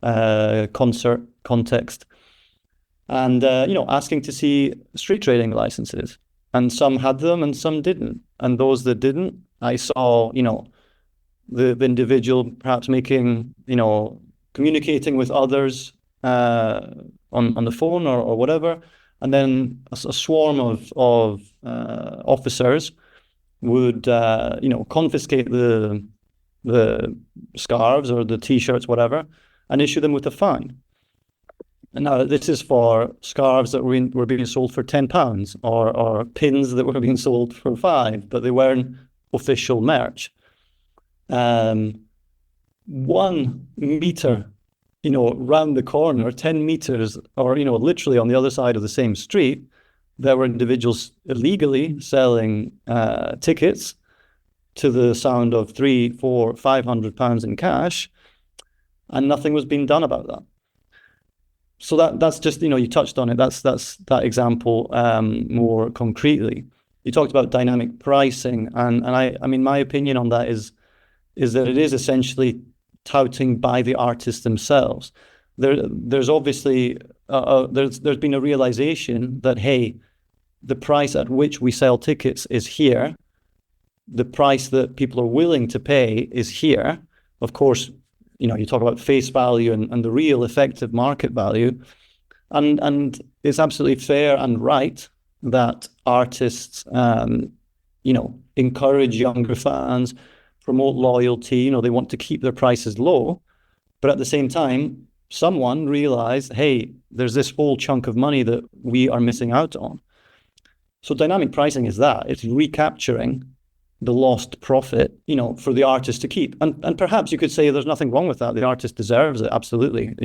concert context, and asking to see street trading licenses. And some had them and some didn't. And those that didn't, I saw, the individual perhaps making, communicating with others on the phone or whatever, and then a swarm of officers would confiscate the scarves or the T-shirts, whatever, and issue them with a fine. And now this is for scarves that were being sold for £10 or pins that were being sold for £5, but they weren't official merch. 1 meter, round the corner, 10 meters, or, literally on the other side of the same street, there were individuals illegally selling tickets to the sound of £300, £400, £500 in cash, and nothing was being done about that. So that's just, you touched on it. That's that example more concretely. You talked about dynamic pricing, and I mean, my opinion on that is that it is essentially touting by the artists themselves. There's obviously there's been a realization that, hey, the price at which we sell tickets is here. The price that people are willing to pay is here. Of course, you talk about face value and the real effective market value, and it's absolutely fair and right that artists, encourage younger fans, promote loyalty. They want to keep their prices low, but at the same time, someone realized, hey, there's this whole chunk of money that we are missing out on. So dynamic pricing is that. It's recapturing the lost profit, for the artist to keep. And perhaps you could say there's nothing wrong with that. The artist deserves it, absolutely.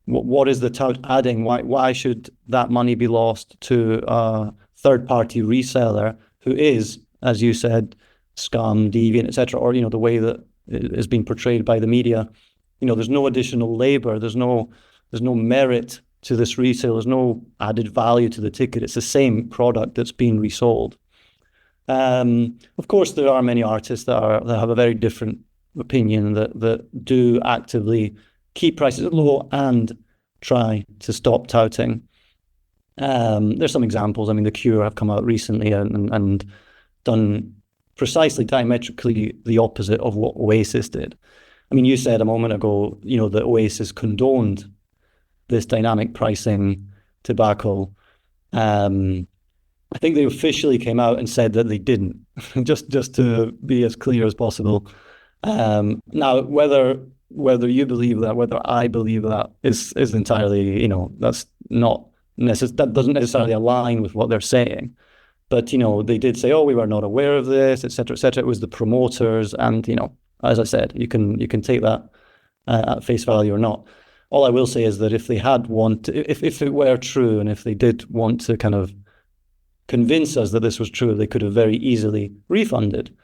What is the tout adding? Why should that money be lost to a third-party reseller who is, as you said, scum, deviant, etc., or, the way that it is being portrayed by the media? There's no additional labor. There's no merit to this resale. There's no added value to the ticket. It's the same product that's being resold. Of course, there are many artists that have a very different opinion that do actively keep prices low and try to stop touting. There's some examples. I mean, The Cure have come out recently and done precisely diametrically the opposite of what Oasis did. I mean, you said a moment ago, that Oasis condoned this dynamic pricing tobacco. I think they officially came out and said that they didn't, just to be as clear as possible. Now, whether you believe that, whether I believe that, is entirely, that's not that doesn't necessarily align with what they're saying. But, they did say, oh, we were not aware of this, et cetera, et cetera. It was the promoters. And, as I said, you can take that at face value or not. All I will say is that if they had if it were true, and if they did want to kind of convince us that this was true, they could have very easily refunded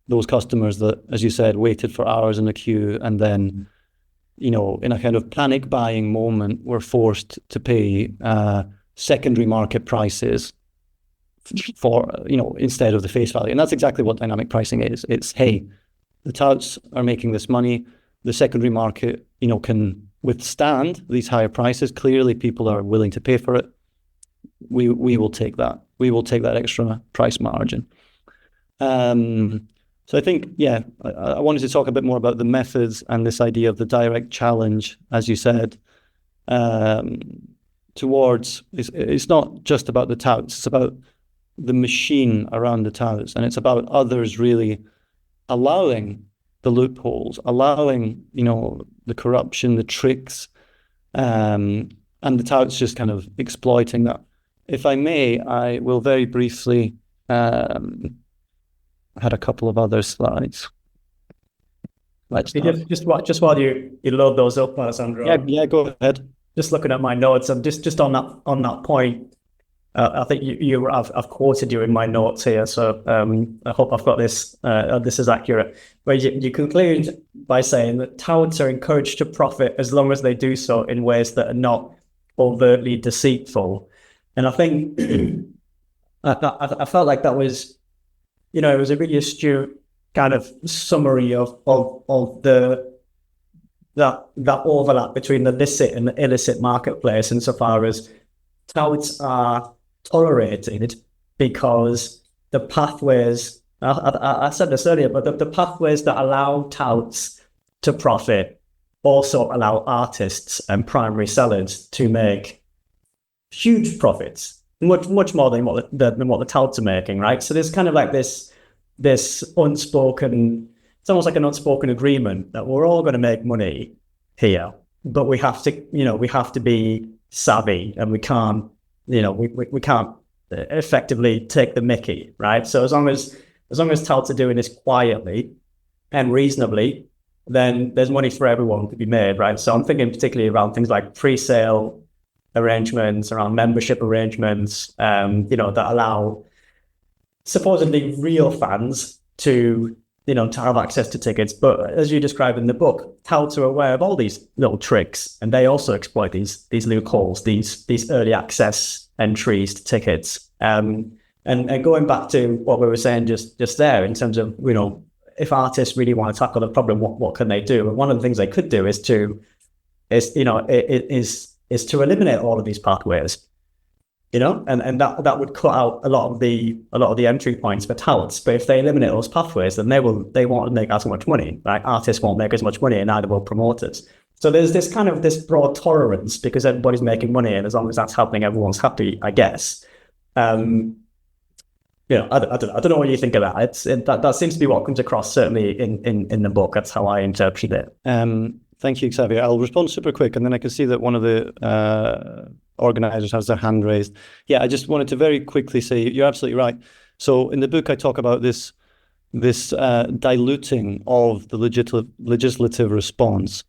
those customers that, as you said, waited for hours in a queue and then, in a kind of panic buying moment, were forced to pay secondary market prices for, instead of the face value. And that's exactly what dynamic pricing is. It's, hey, the touts are making this money. The secondary market, can withstand these higher prices. Clearly, people are willing to pay for it. We will take that. We will take that extra price margin. So I think, I wanted to talk a bit more about the methods and this idea of the direct challenge, as you said, towards, it's not just about the touts, it's about the machine around the touts, and it's about others really allowing the loopholes, allowing, the corruption, the tricks, and the touts just kind of exploiting that. If I may, I will very briefly, had a couple of other slides. Just while you load those up, Alessandro. Yeah, go ahead. Just looking at my notes, and just on that point, I think I've quoted you in my notes here, so I hope I've got this. This is accurate. Where you conclude by saying that touts are encouraged to profit as long as they do so in ways that are not overtly deceitful. And I think I felt like that was, it was a really astute kind of summary of that overlap between the licit and the illicit marketplace, insofar as touts are tolerated because the pathways, I said this earlier, but the pathways that allow touts to profit also allow artists and primary sellers to make huge profits, much more than what the touts are making, right? So there's kind of like this unspoken, it's almost like an unspoken agreement that we're all going to make money here, but we have to be savvy, and we can't effectively take the mickey, right? So as long as touts are doing this quietly and reasonably, then there's money for everyone to be made, right? So I'm thinking particularly around things like pre-sale arrangements, around membership arrangements, that allow supposedly real fans to have access to tickets. But as you describe in the book, touts are aware of all these little tricks, and they also exploit these loopholes, these early access entries to tickets. And going back to what we were saying just there, in terms of, if artists really want to tackle the problem, what can they do? And one of the things they could do is to eliminate all of these pathways. And that would cut out a lot of the entry points for touts. But if they eliminate those pathways, then they won't make as much money, right? Artists won't make as much money, and neither will promoters. So there's this kind of this broad tolerance because everybody's making money, and as long as that's happening, everyone's happy, I guess. I don't know what you think of that. That seems to be what comes across, certainly in the book. That's how I interpret it. Thank you, Xavier. I'll respond super quick, and then I can see that one of the organizers has their hand raised. Yeah, I just wanted to very quickly say you're absolutely right. So in the book, I talk about this diluting of the legislative response.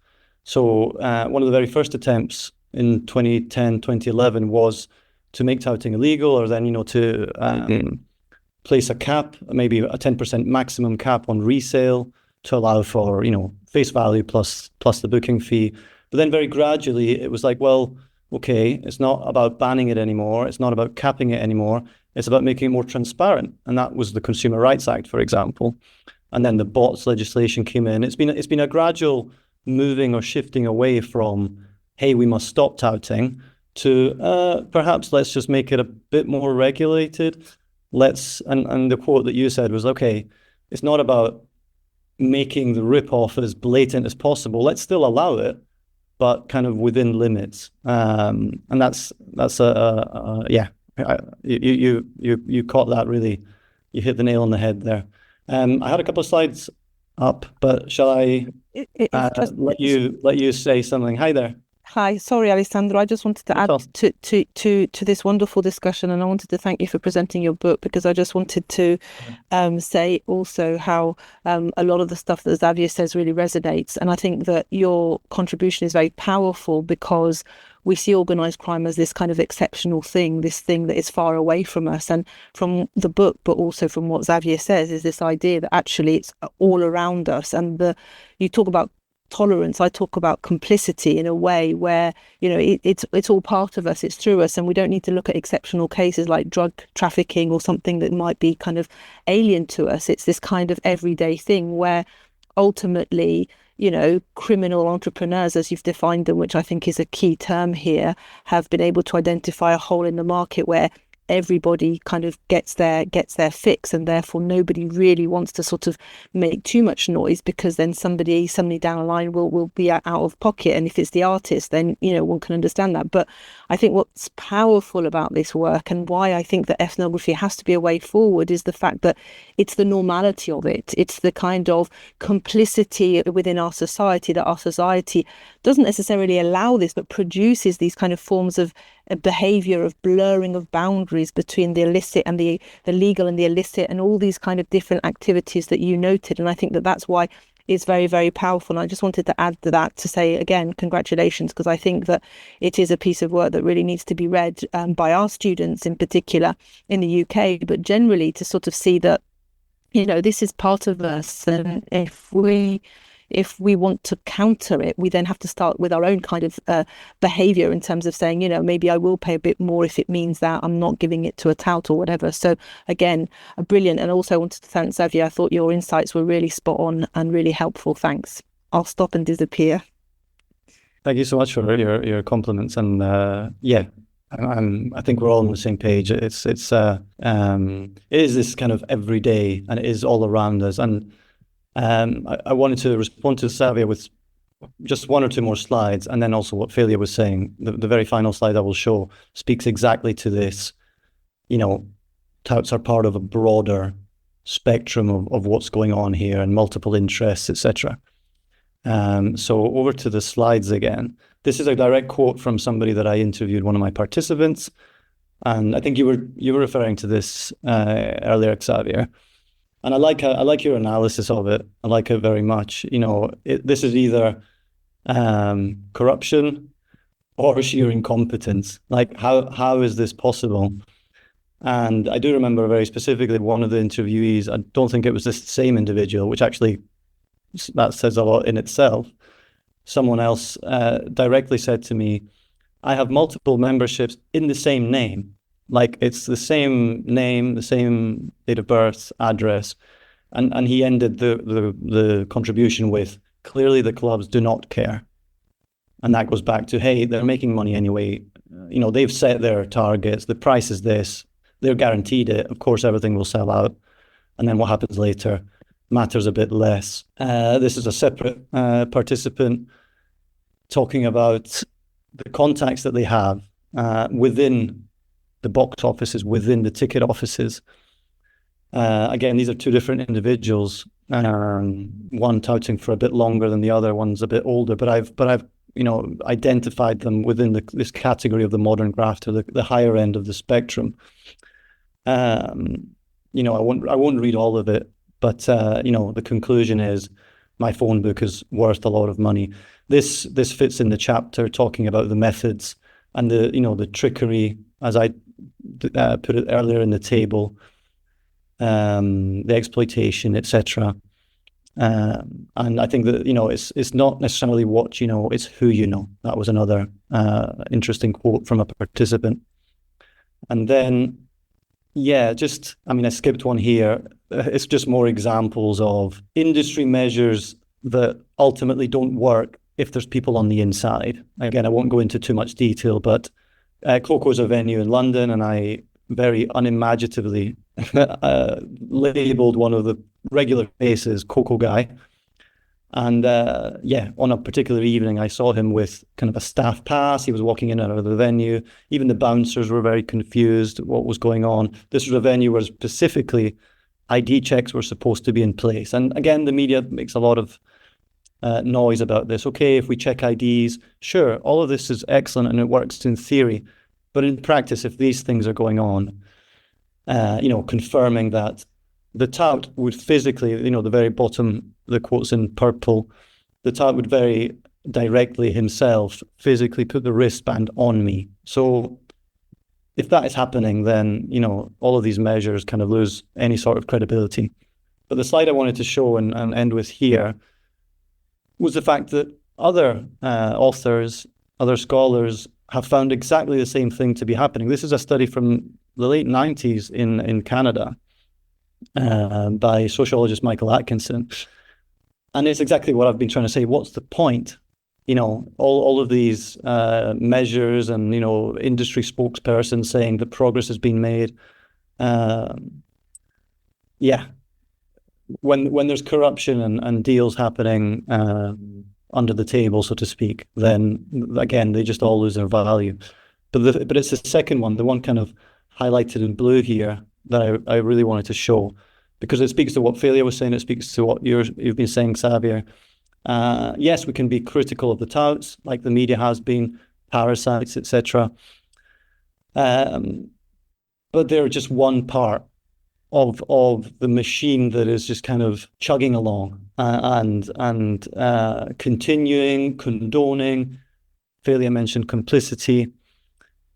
So one of the very first attempts in 2010, 2011 was to make touting illegal, or then, to place a cap, maybe a 10% maximum cap on resale to allow for, face value plus the booking fee. But then very gradually it was like, well, okay, it's not about banning it anymore. It's not about capping it anymore. It's about making it more transparent. And that was the Consumer Rights Act, for example. And then the bots legislation came in. It's been a gradual moving or shifting away from, hey, we must stop touting, to perhaps let's just make it a bit more regulated. And the quote that you said was, okay, it's not about making the rip-off as blatant as possible. Let's still allow it, but kind of within limits. And that's yeah. You caught that really. You hit the nail on the head there. I had a couple of slides up, but shall I let you say something? Hi there. Hi, sorry, Alessandro. I just wanted to add to this wonderful discussion, and I wanted to thank you for presenting your book, because I just wanted to say also how a lot of the stuff that Xavier says really resonates, and I think that your contribution is very powerful because we see organised crime as this kind of exceptional thing, this thing that is far away from us. And from the book, but also from what Xavier says, is this idea that actually it's all around us. And you talk about tolerance, I talk about complicity in a way where, it's all part of us, it's through us, and we don't need to look at exceptional cases like drug trafficking or something that might be kind of alien to us. It's this kind of everyday thing where ultimately, criminal entrepreneurs, as you've defined them, which I think is a key term here, have been able to identify a hole in the market where everybody kind of gets their fix, and therefore nobody really wants to sort of make too much noise, because then somebody down the line will be out of pocket. And if it's the artist, then one can understand that. But I think what's powerful about this work, and why I think that ethnography has to be a way forward, is the fact that it's the normality of it. It's the kind of complicity within our society, that our society doesn't necessarily allow this, but produces these kind of forms of a behavior of blurring of boundaries between the illicit and the legal and the illicit, and all these kind of different activities that you noted. And I think that that's why is very, very powerful. And I just wanted to add to that to say, again, congratulations, because I think that it is a piece of work that really needs to be read by our students in particular in the UK, but generally to sort of see that, you know, this is part of us. And if we want to counter it, we then have to start with our own kind of behavior in terms of saying, you know, maybe I will pay a bit more if it means that I'm not giving it to a tout or whatever. So again, brilliant. And also I wanted to thank Xavier. I thought your insights were really spot on and really helpful. Thanks. I'll stop and disappear. Thank you so much for your compliments. And yeah, I think we're all on the same page. It is this kind of everyday, and it is all around us. And I wanted to respond to Xavier with just one or two more slides, and then also what Failure was saying. The very final slide I will show speaks exactly to this. You know, touts are part of a broader spectrum of what's going on here and multiple interests, etc. So over to the slides again. This is a direct quote from somebody that I interviewed, one of my participants, and I think you were referring to this earlier, Xavier. And I like your analysis of it. I like it very much. You know, this is either corruption or sheer incompetence. Like, how is this possible? And I do remember very specifically one of the interviewees, I don't think it was the same individual, which actually, that says a lot in itself. Someone else directly said to me, I have multiple memberships in the same name. Like, it's the same name, the same date of birth, address. And he ended the contribution with, clearly the clubs do not care. And that goes back to, hey, they're making money anyway. You know, they've set their targets. The price is this. They're guaranteed it. Of course, everything will sell out. And then what happens later matters a bit less. This is a separate participant talking about the contacts that they have within the box offices, within the ticket offices. Again, these are two different individuals. One touting for a bit longer than the other. One's a bit older, but I've you know, identified them within this category of the modern grafter, the higher end of the spectrum. You know, I won't read all of it, but you know, the conclusion is my phone book is worth a lot of money. This fits in the chapter talking about the methods and the trickery, as I put it earlier in the table, the exploitation, etc. And I think that, you know, it's not necessarily what you know, it's who you know. That was another interesting quote from a participant. And then, yeah, I skipped one here. It's just more examples of industry measures that ultimately don't work if there's people on the inside. Again, I won't go into too much detail, but Coco's a venue in London, and I very unimaginatively labeled one of the regular faces Coco guy. And yeah, on a particular evening, I saw him with kind of a staff pass. He was walking in and out of the venue. Even the bouncers were very confused what was going on. This was a venue where specifically ID checks were supposed to be in place. And again, the media makes a lot of noise about this. Okay, if we check IDs, sure, all of this is excellent and it works in theory. But in practice, if these things are going on, you know, confirming that the tout would physically, you know, the very bottom, the quotes in purple, the tout would very directly himself physically put the wristband on me. So if that is happening, then, you know, all of these measures kind of lose any sort of credibility. But the slide I wanted to show and end with here was the fact that other authors, other scholars have found exactly the same thing to be happening. This is a study from the late 90s in Canada by sociologist Michael Atkinson. And it's exactly what I've been trying to say. What's the point? You know, all of these measures and, you know, industry spokespersons saying that progress has been made. Yeah. When there's corruption and deals happening under the table, so to speak, then again, they just all lose their value. But it's the second one, the one kind of highlighted in blue here, that I really wanted to show, because it speaks to what Failure was saying, it speaks to what you've been saying, Xavier. Yes, we can be critical of the touts, like the media has been, parasites, etc. But they're just one part of the machine that is just kind of chugging along and continuing, condoning. Failure mentioned complicity.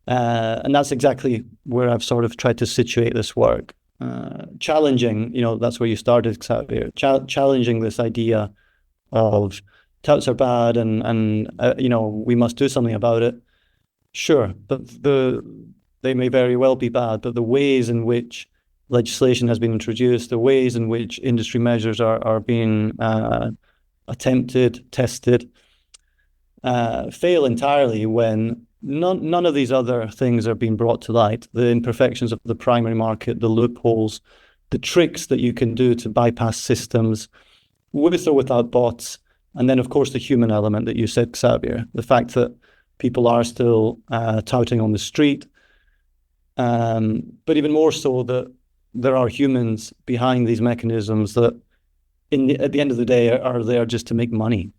And that's exactly where I've sort of tried to situate this work. Challenging, that's where you started, Xavier, challenging this idea of touts are bad and we must do something about it. Sure, but they may very well be bad, but the ways in which legislation has been introduced, the ways in which industry measures are being attempted, tested, fail entirely when none of these other things are being brought to light. The imperfections of the primary market, the loopholes, the tricks that you can do to bypass systems with or without bots, and then of course the human element that you said, Xavier, the fact that people are still touting on the street, but even more so that there are humans behind these mechanisms that at the end of the day are there just to make money.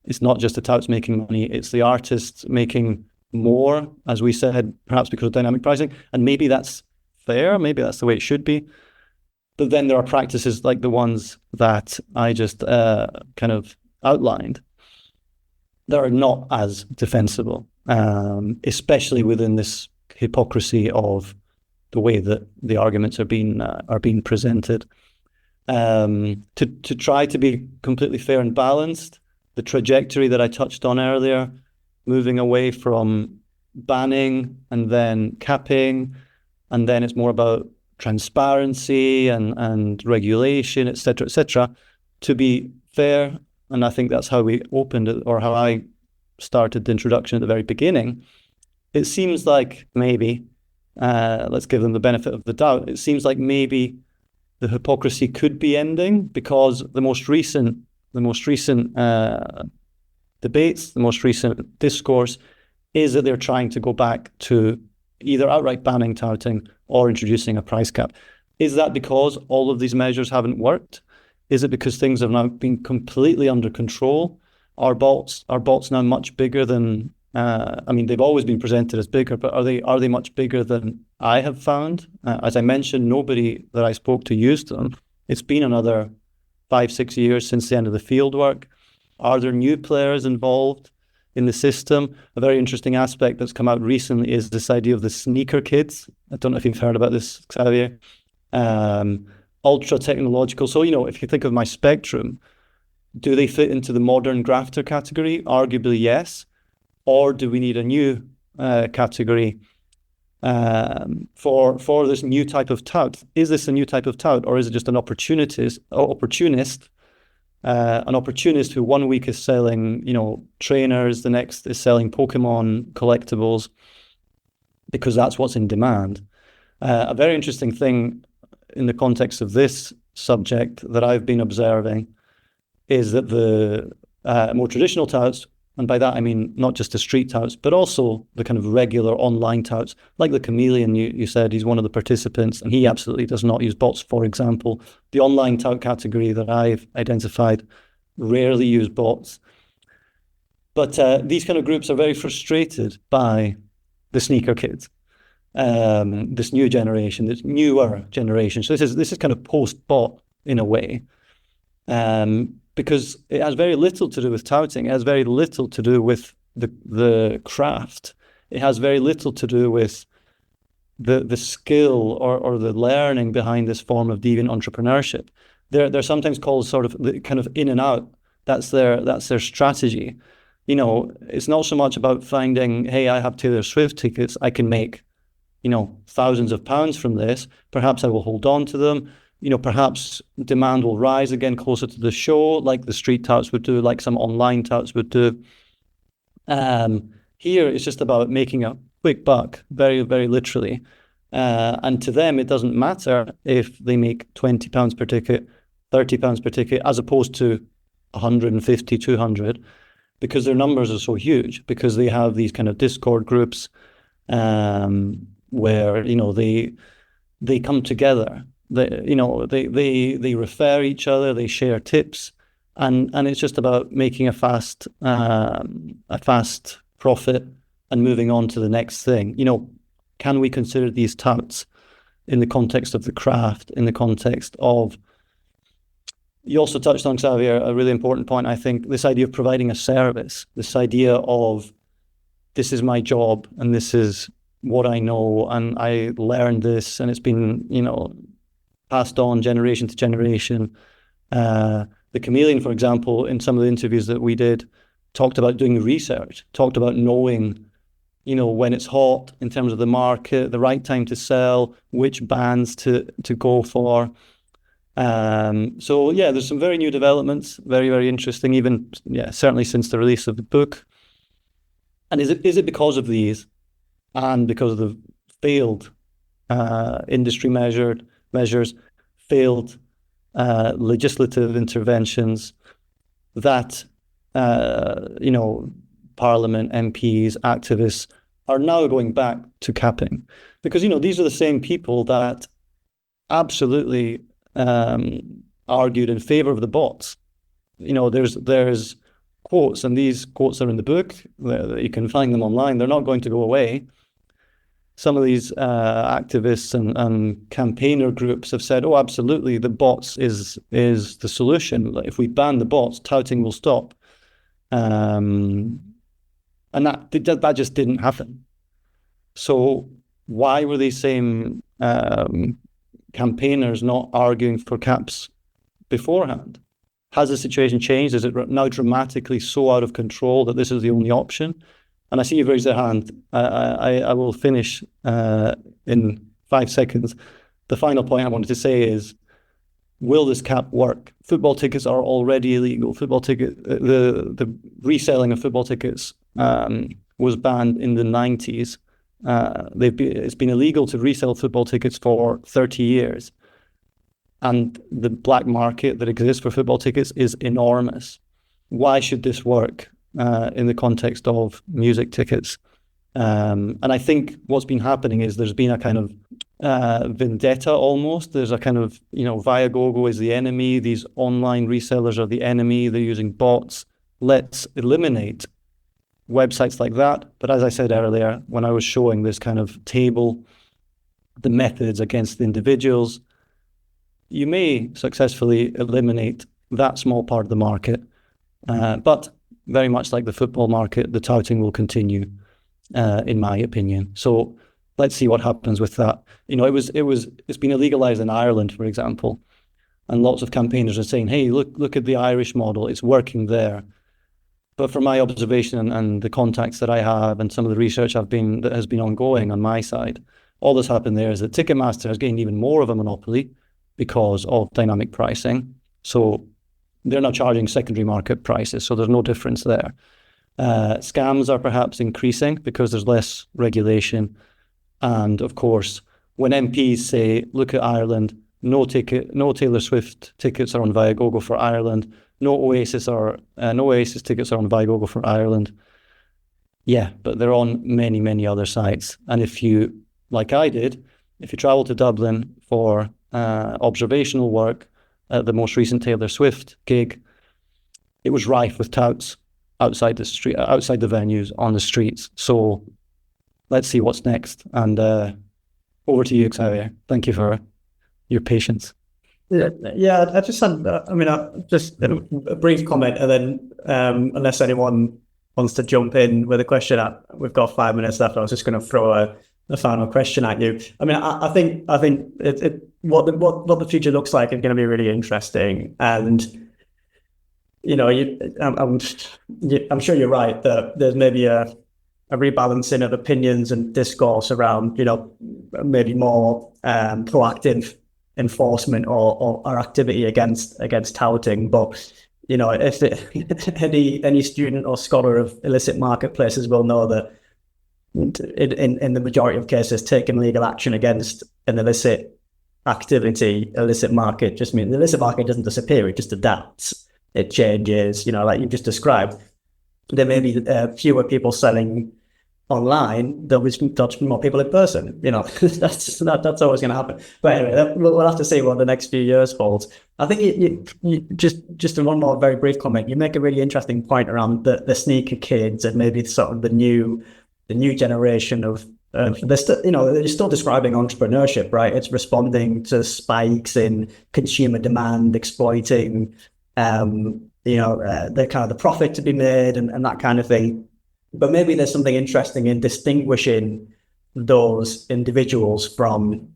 It's not just the touts making money, it's the artists making more, as we said, perhaps because of dynamic pricing. And maybe that's fair, maybe that's the way it should be. But then there are practices like the ones that I just kind of outlined that are not as defensible, especially within this hypocrisy of the way that the arguments are being presented. To try to be completely fair and balanced, the trajectory that I touched on earlier, moving away from banning and then capping, and then it's more about transparency and regulation, et cetera, to be fair. And I think that's how we opened it, or how I started the introduction at the very beginning. It seems like maybe, let's give them the benefit of the doubt, it seems like maybe the hypocrisy could be ending, because the most recent debates, the most recent discourse is that they're trying to go back to either outright banning touting or introducing a price cap. Is that because all of these measures haven't worked? Is it because things have now been completely under control? Are bots now much bigger than, they've always been presented as bigger, but are they much bigger than I have found? As I mentioned, nobody that I spoke to used them. It's been another 5-6 years since the end of the field work. Are there new players involved in the system? A very interesting aspect that's come out recently is this idea of the sneaker kids. I don't know if you've heard about this, Xavier. Ultra technological. So, if you think of my spectrum, do they fit into the modern grafter category? Arguably, yes. Or do we need a new category for this new type of tout? Is this a new type of tout, or is it just an opportunist who one week is selling, trainers, the next is selling Pokemon collectibles because that's what's in demand? A very interesting thing in the context of this subject that I've been observing is that the more traditional touts, and by that I mean not just the street touts, but also the kind of regular online touts, like the Chameleon, you said, he's one of the participants, and he absolutely does not use bots, for example. The online tout category that I've identified rarely use bots. But these kind of groups are very frustrated by the sneaker kids, this new generation, this newer generation. So this is kind of post-bot in a way. Because it has very little to do with touting. It has very little to do with the craft. It has very little to do with the skill or the learning behind this form of deviant entrepreneurship. They're sometimes called sort of the kind of in and out. That's their strategy. It's not so much about finding, hey, I have Taylor Swift tickets, I can make, thousands of pounds from this. Perhaps I will hold on to them. Perhaps demand will rise again closer to the show, like the street touts would do, like some online touts would do. Here, it's just about making a quick buck, very, very literally. And to them, it doesn't matter if they make £20 per ticket, £30 per ticket, as opposed to 150, 200, because their numbers are so huge, because they have these kind of Discord groups where, they come together. They refer each other, they share tips, and it's just about making a fast profit and moving on to the next thing. Can we consider these touts in the context of the craft, in the context of, you also touched on, Xavier, a really important point, I think, this idea of providing a service, this idea of this is my job and this is what I know and I learned this and it's been, passed on generation to generation. The Chameleon, for example, in some of the interviews that we did, talked about doing research, talked about knowing, when it's hot in terms of the market, the right time to sell, which bands to go for. So yeah, there's some very new developments, very, very interesting, even, certainly since the release of the book. And is it because of these and because of the failed industry measures, failed legislative interventions that, Parliament, MPs, activists are now going back to capping? Because, these are the same people that absolutely argued in favor of the bots. There's quotes, and these quotes are in the book. You can find them online. They're not going to go away. Some of these activists and campaigner groups have said, "Oh, absolutely, the bots is the solution. If we ban the bots, touting will stop." And that just didn't happen. So why were these same campaigners not arguing for caps beforehand? Has the situation changed? Is it now dramatically so out of control that this is the only option? And I see you've raised your hand. I will finish in 5 seconds. The final point I wanted to say is, will this cap work? Football tickets are already illegal. The reselling of football tickets was banned in the 90s. It's been illegal to resell football tickets for 30 years. And the black market that exists for football tickets is enormous. Why should this work in the context of music tickets? And I think what's been happening is there's been a kind of vendetta almost. There's a kind of, Viagogo is the enemy. These online resellers are the enemy. They're using bots. Let's eliminate websites like that. But as I said earlier, when I was showing this kind of table, the methods against the individuals, you may successfully eliminate that small part of the market. But very much like the football market, the touting will continue, in my opinion. So let's see what happens with that. It's been illegalized in Ireland, for example, and lots of campaigners are saying, "Hey, look at the Irish model; it's working there." But from my observation and the contacts that I have, and some of the research that has been ongoing on my side, all that's happened there is that Ticketmaster has gained even more of a monopoly because of dynamic pricing. So they're now charging secondary market prices, so there's no difference there. Scams are perhaps increasing because there's less regulation. And of course, when MPs say, "Look at Ireland, no Taylor Swift tickets are on Viagogo for Ireland, no Oasis tickets are on Viagogo for Ireland." Yeah, but they're on many, many other sites. And if you, like I did, if you travel to Dublin for observational work at the most recent Taylor Swift gig, it was rife with touts outside the street, outside the venues, on the streets. So let's see what's next. And over to you, Xavier. Thank you for your patience. Yeah, I just had, just a brief comment, and then unless anyone wants to jump in with a question, we've got 5 minutes left. I was just going to throw a final question at you. I think what the future looks like is going to be really interesting, and I'm sure you're right that there's maybe a rebalancing of opinions and discourse around maybe more proactive enforcement or activity against touting. But if any student or scholar of illicit marketplaces will know that in the majority of cases, taking legal action against an illicit activity, illicit market, just means the illicit market doesn't disappear, it just adapts, it changes, like you've just described. There may be fewer people selling online, there'll be more people in person. That's always going to happen. But anyway, we'll have to see what the next few years holds. I think you just in one more very brief comment, you make a really interesting point around the sneaker kids and maybe sort of the new generation of they're still, they're still describing entrepreneurship, right? It's responding to spikes in consumer demand, exploiting, the kind of the profit to be made and that kind of thing. But maybe there's something interesting in distinguishing those individuals from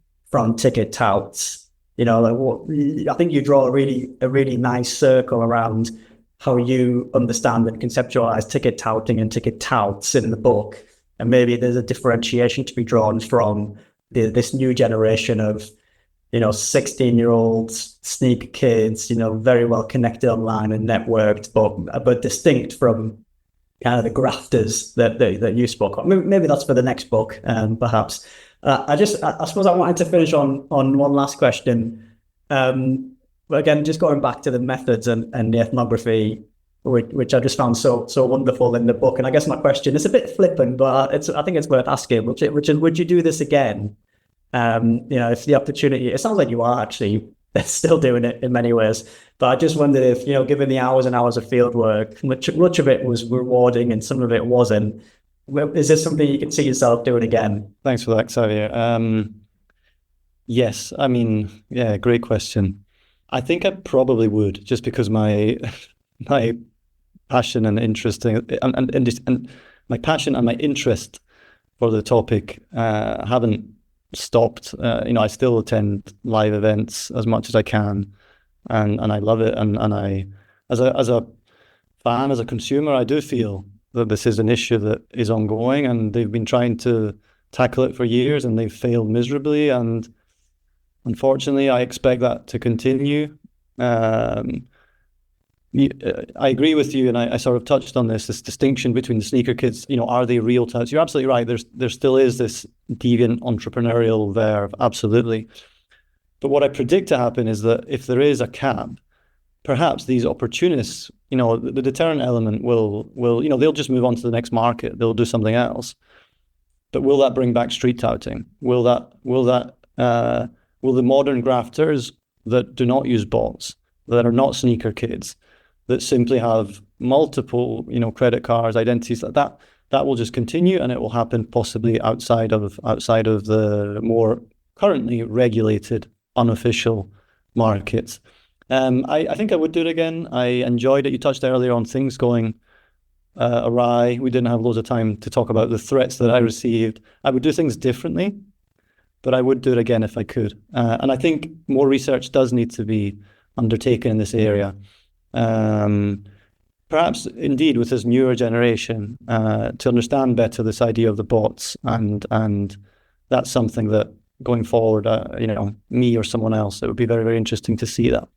ticket touts. I think you draw a really nice circle around how you understand and conceptualize ticket touting and ticket touts in the book. And maybe there's a differentiation to be drawn from this new generation of, 16-year-olds, sneaker kids, very well connected online and networked, but distinct from kind of the grafters that you spoke of. Maybe that's for the next book, perhaps. I suppose I wanted to finish on one last question. But again, just going back to the methods and the ethnography, which I just found so wonderful in the book. And I guess my question is a bit flippant, but I think it's worth asking, which is, would you do this again? If the opportunity, it sounds like you are actually still doing it in many ways. But I just wondered if, given the hours and hours of field work, much of it was rewarding and some of it wasn't. Is this something you can see yourself doing again? Thanks for that, Xavier. Yes, I mean, yeah, great question. I think I probably would, just because my passion and interest and my passion and my interest for the topic haven't stopped. I still attend live events as much as I can, and I love it. And I, as a fan, as a consumer, I do feel that this is an issue that is ongoing, and they've been trying to tackle it for years, and they've failed miserably. And unfortunately, I expect that to continue. I agree with you, and I sort of touched on this distinction between the sneaker kids. Are they real touts? You're absolutely right. There still is this deviant entrepreneurial verve, absolutely. But what I predict to happen is that if there is a cap, perhaps these opportunists, the deterrent element will they'll just move on to the next market. They'll do something else. But will that bring back street touting? Will the modern grafters that do not use bots, that are not sneaker kids, that simply have multiple, credit cards, identities, that will just continue, and it will happen possibly outside of the more currently regulated, unofficial markets. I think I would do it again. I enjoyed it. You touched earlier on things going awry. We didn't have loads of time to talk about the threats that I received. I would do things differently, but I would do it again if I could. And I think more research does need to be undertaken in this area. Perhaps indeed with this newer generation to understand better this idea of the bots, and that's something that going forward, me or someone else, it would be very, very interesting to see that.